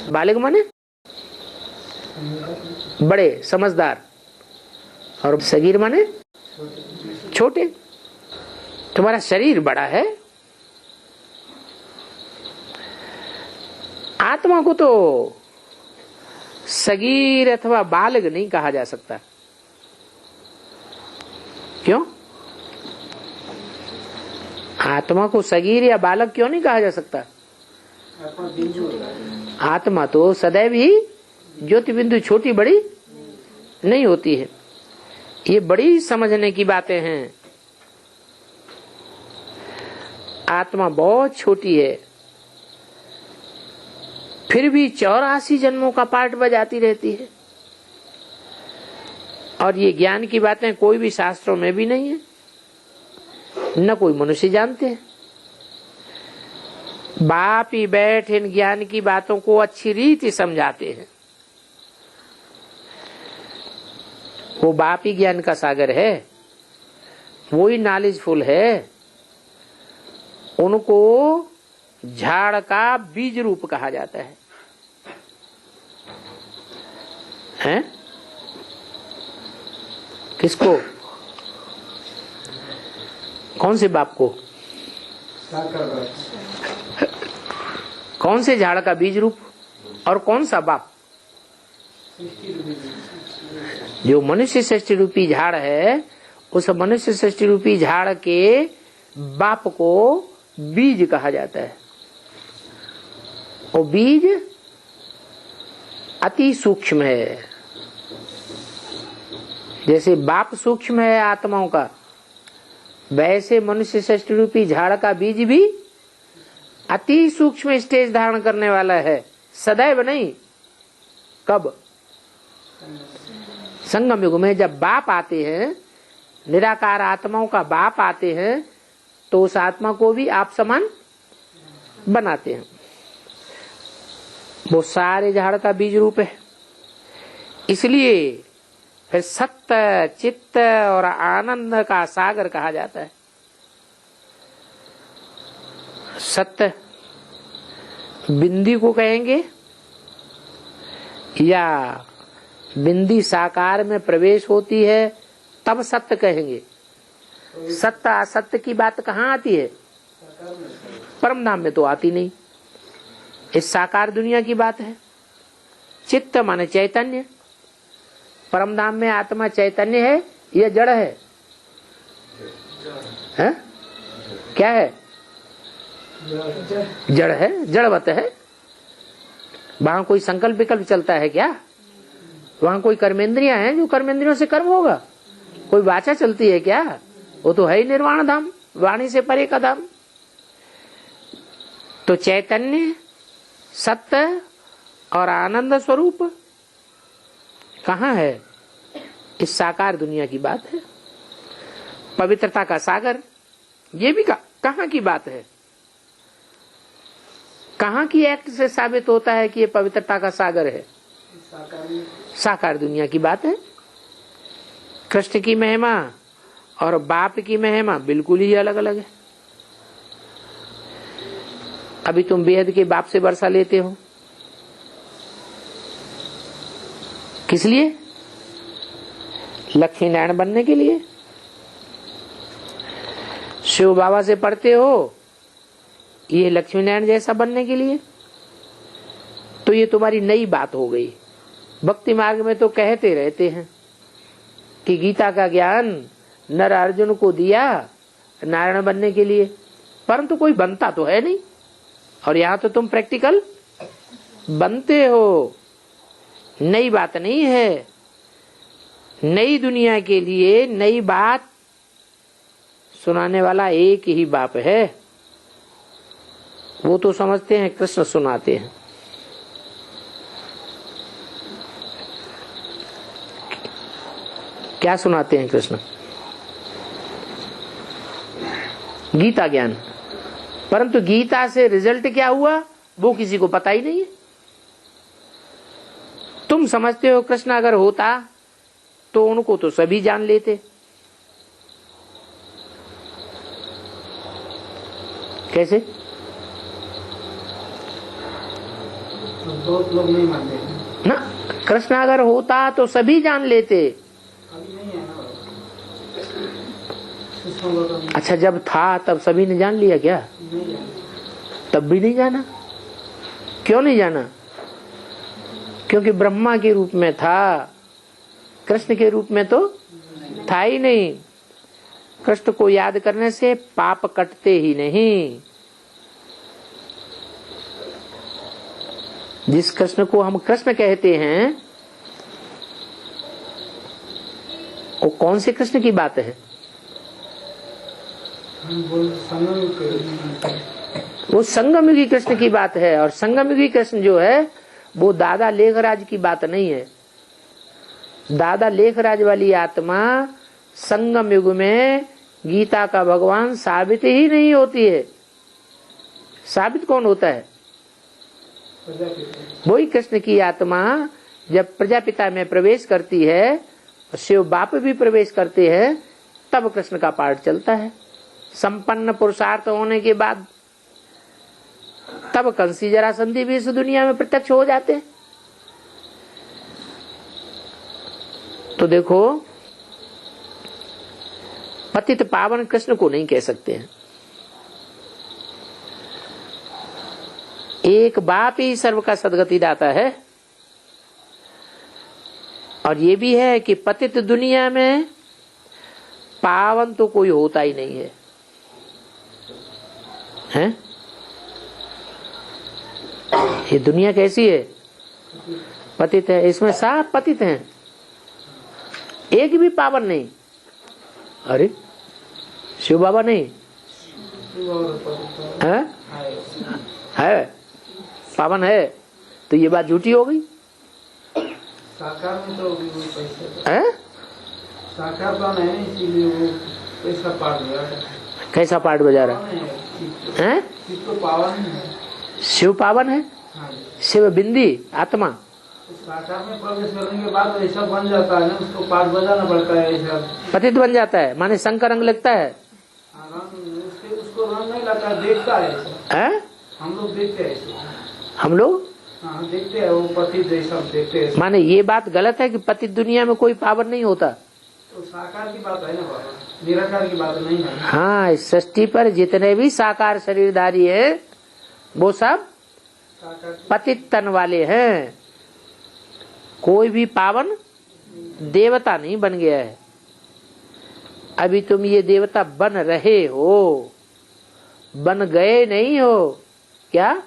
बालिग माने बड़े समझदार, और सगीर माने छोटे। तुम्हारा शरीर बड़ा है, आत्मा को तो सगीर अथवा बालक नहीं कहा जा सकता। क्यों? आत्मा को सगीर या बालक क्यों नहीं कहा जा सकता? आत्मा तो सदैव ही ज्योति बिंदु, छोटी बड़ी नहीं होती है। ये बड़ी समझने की बातें हैं। आत्मा बहुत छोटी है, फिर भी 84 जन्मों का पार्ट बजाती रहती है। और ये ज्ञान की बातें कोई भी शास्त्रों में भी नहीं है, न कोई मनुष्य जानते हैं। बाप ही बैठ इन ज्ञान की बातों को अच्छी रीति समझाते हैं। वो बाप ही ज्ञान का सागर है, वो ही नॉलेजफुल है। उनको झाड़ का बीज रूप कहा जाता है, हैं? किसको? कौन से बाप को? कौन से झाड़ का बीज रूप? और कौन सा बाप? जो मनुष्य सृष्टि रूपी झाड़ है, उस मनुष्य सृष्टि रूपी झाड़ के बाप को बीज कहा जाता है। और बीज अति सूक्ष्म है। जैसे बाप सूक्ष्म है आत्माओं का, वैसे मनुष्य सृष्टि रूपी झाड़ का बीज भी अति सूक्ष्म स्टेज धारण करने वाला है। सदैव नहीं, कब? संगम युग में जब बाप आते हैं, निराकार आत्माओं का बाप आते हैं, तो उस आत्मा को भी आप समान बनाते हैं। वो सारे झाड़ का बीज रूप है। इसलिए फिर सत्य, चित्त और आनंद का सागर कहा जाता है। सत्य बिंदी को कहेंगे, या बिंदी साकार में प्रवेश होती है तब सत्य कहेंगे। सत्य असत्य की बात कहाँ आती है? परम धाम में तो आती नहीं। इस साकार दुनिया की बात है। चित्त माने चैतन्य। परम धाम में आत्मा चैतन्य है या जड़ है? हैं? क्या है? जड़ है, जड़वत है। वहां कोई संकल्प विकल्प चलता है क्या? वहां कोई कर्मेंद्रियां हैं जो कर्मेंद्रियों से कर्म होगा? कोई वाचा चलती है क्या? वो तो है ही निर्वाण धाम, वाणी से परे का धाम। तो चैतन्य, सत्य और आनंद स्वरूप कहाँ है? इस साकार दुनिया की बात है। पवित्रता का सागर, ये भी कहाँ की बात है? कहाँ की एक्ट से साबित होता है कि ये पवित्रता का सागर है? साकार दुनिया की बात है। कृष्ण की महिमा और बाप की महिमा बिल्कुल ही अलग अलग है। अभी तुम बेहद के बाप से वर्षा लेते हो, किस लिए? लक्ष्मी नारायण बनने के लिए। शिव बाबा से पढ़ते हो, ये लक्ष्मी नारायण जैसा बनने के लिए। तो ये तुम्हारी नई बात हो गई। भक्ति मार्ग में तो कहते रहते हैं कि गीता का ज्ञान नर अर्जुन को दिया नारायण बनने के लिए, परंतु कोई बनता तो है नहीं। और यहाँ तो तुम प्रैक्टिकल बनते हो। नई बात नहीं है। नई दुनिया के लिए नई बात सुनाने वाला एक ही बाप है। वो तो समझते हैं कृष्ण सुनाते हैं। क्या सुनाते हैं कृष्ण? गीता ज्ञान। परंतु गीता से रिजल्ट क्या हुआ वो किसी को पता ही नहीं है। तुम समझते हो कृष्ण अगर होता तो उनको तो सभी जान लेते। कैसे? बहुत लोग नहीं मानते ना, कृष्ण अगर होता तो सभी जान लेते। अभी नहीं है ना। अच्छा, जब था तब सभी ने जान लिया क्या? नहीं है। तब भी नहीं जाना। क्यों नहीं जाना? क्योंकि ब्रह्मा के रूप में था, कृष्ण के रूप में तो था ही नहीं। कृष्ण को याद करने से पाप कटते ही नहीं। जिस कृष्ण को हम कृष्ण कहते हैं वो कौन से कृष्ण की बात है? वो संगमयुगी कृष्ण की बात है। और संगमयुगी कृष्ण जो है वो दादा लेखराज की बात नहीं है। दादा लेखराज वाली आत्मा संगम युग में गीता का भगवान साबित ही नहीं होती है। साबित कौन होता है? वही कृष्ण की आत्मा जब प्रजापिता में प्रवेश करती है, शिव बाप भी प्रवेश करते हैं, तब कृष्ण का पाठ चलता है। संपन्न पुरुषार्थ होने के बाद तब कंसी जरासंधी भी इस दुनिया में प्रत्यक्ष हो जाते हैं। तो देखो, पतित पावन कृष्ण को नहीं कह सकते हैं। एक बाप ही सर्व का सदगति दाता है। और ये भी है कि पतित दुनिया में पावन तो कोई होता ही नहीं है, हैं? ये दुनिया कैसी है? पतित है। इसमें सब पतित हैं, एक भी पावन नहीं। अरे शिव बाबा नहीं है, पावन है, तो ये बात झूठी हो गई। साकार में तो है? साकार तो नहीं, इसीलिए वो पैसा पाठ बजा रहा है। कैसा पाठ बजा रहा है? तो पावन है। शिव पावन है। हाँ। शिव बिंदी आत्मा। साकार में प्रवेश करने के बाद ऐसा बन जाता है ना, उसको पाठ बजाना पड़ता है। ऐसा पतित बन जाता है, माने संग का रंग लगता है। उसको रंग नहीं लगता, देखता है ऐसा। हम लोग देखते हैं ऐसे। हम लोग देखते हैं, वो पतित जैसा देखते हैं। माने ये बात गलत है कि पतित दुनिया में कोई पावन नहीं होता। तो साकार की बात है ना बाबा, निराकार की बात नहीं है। हाँ, इस सृष्टि पर जितने भी साकार शरीरधारी है वो सब पतित तन वाले हैं। कोई भी पावन देवता नहीं बन गया है। अभी तुम ये देवता बन रहे हो, बन गए नहीं हो। क्या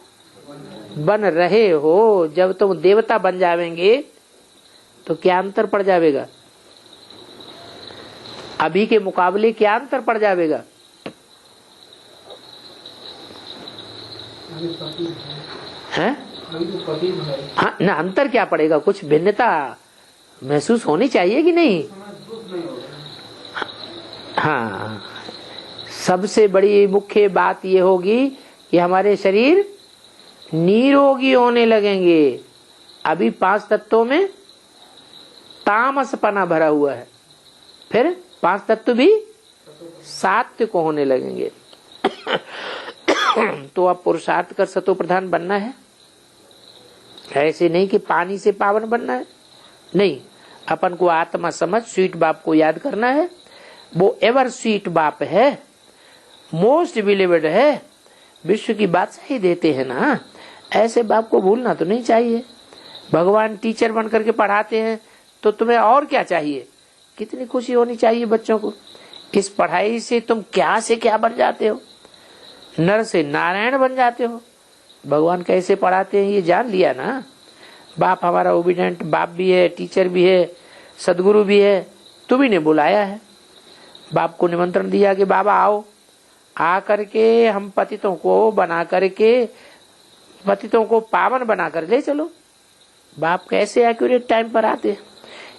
बन रहे हो? जब तुम देवता बन जावेंगे तो क्या अंतर पड़ जाएगा? अभी के मुकाबले क्या अंतर पड़ जाएगा? हैं? हाँ ना, अंतर क्या पड़ेगा? कुछ भिन्नता महसूस होनी चाहिए कि नहीं? हाँ, सबसे बड़ी मुख्य बात ये होगी कि हमारे शरीर निरोगी होने लगेंगे। अभी 5 तत्वों में तामसपना भरा हुआ है। फिर 5 तत्व भी सात्विक होने लगेंगे। तो अब पुरुषार्थ कर सतो प्रधान बनना है, ऐसे नहीं कि पानी से पावन बनना है, नहीं। अपन को आत्मा समझ स्वीट बाप को याद करना है। वो एवर स्वीट बाप है, मोस्ट बिलीवेड है, विश्व की बादशाही देते हैं ना, ऐसे बाप को भूलना तो नहीं चाहिए। भगवान टीचर बन करके पढ़ाते हैं तो तुम्हें और क्या चाहिए, कितनी खुशी होनी चाहिए बच्चों को। इस पढ़ाई से तुम क्या से क्या बन जाते हो, नर से नारायण बन जाते हो। भगवान कैसे पढ़ाते हैं ये जान लिया ना। बाप हमारा ओबीडेंट बाप भी है, टीचर भी है, सदगुरु भी है। तुम्ही ने बुलाया है, बाप को निमंत्रण दिया कि बाबा आओ, आ करके हम पतितों को बना करके, पतितों को पावन बना कर ले चलो। बाप कैसे एक्यूरेट टाइम पर आते हैं।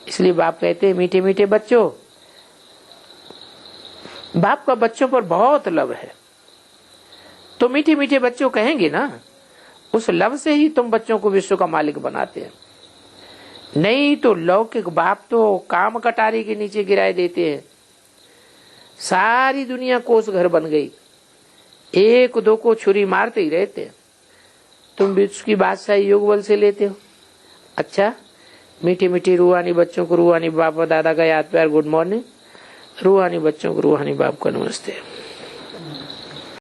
इसलिए बाप कहते हैं मीठे मीठे बच्चों, बाप का बच्चों पर बहुत लव है, तो मीठे मीठे बच्चों कहेंगे ना, उस लव से ही तुम बच्चों को विश्व का मालिक बनाते हैं। नहीं तो लौकिक बाप तो काम कटारी के नीचे गिराए देते हैं। सारी दुनिया कोस घर बन गई, एक दो को छुरी मारते ही रहते हैं। तुम विश्व की बादशाही योग बल से लेते हो। अच्छा, मीठी मीठी रूहानी बच्चों को रूहानी बाप दादा का याद प्यार गुड मॉर्निंग, रूहानी बच्चों को रूहानी बाप का नमस्ते।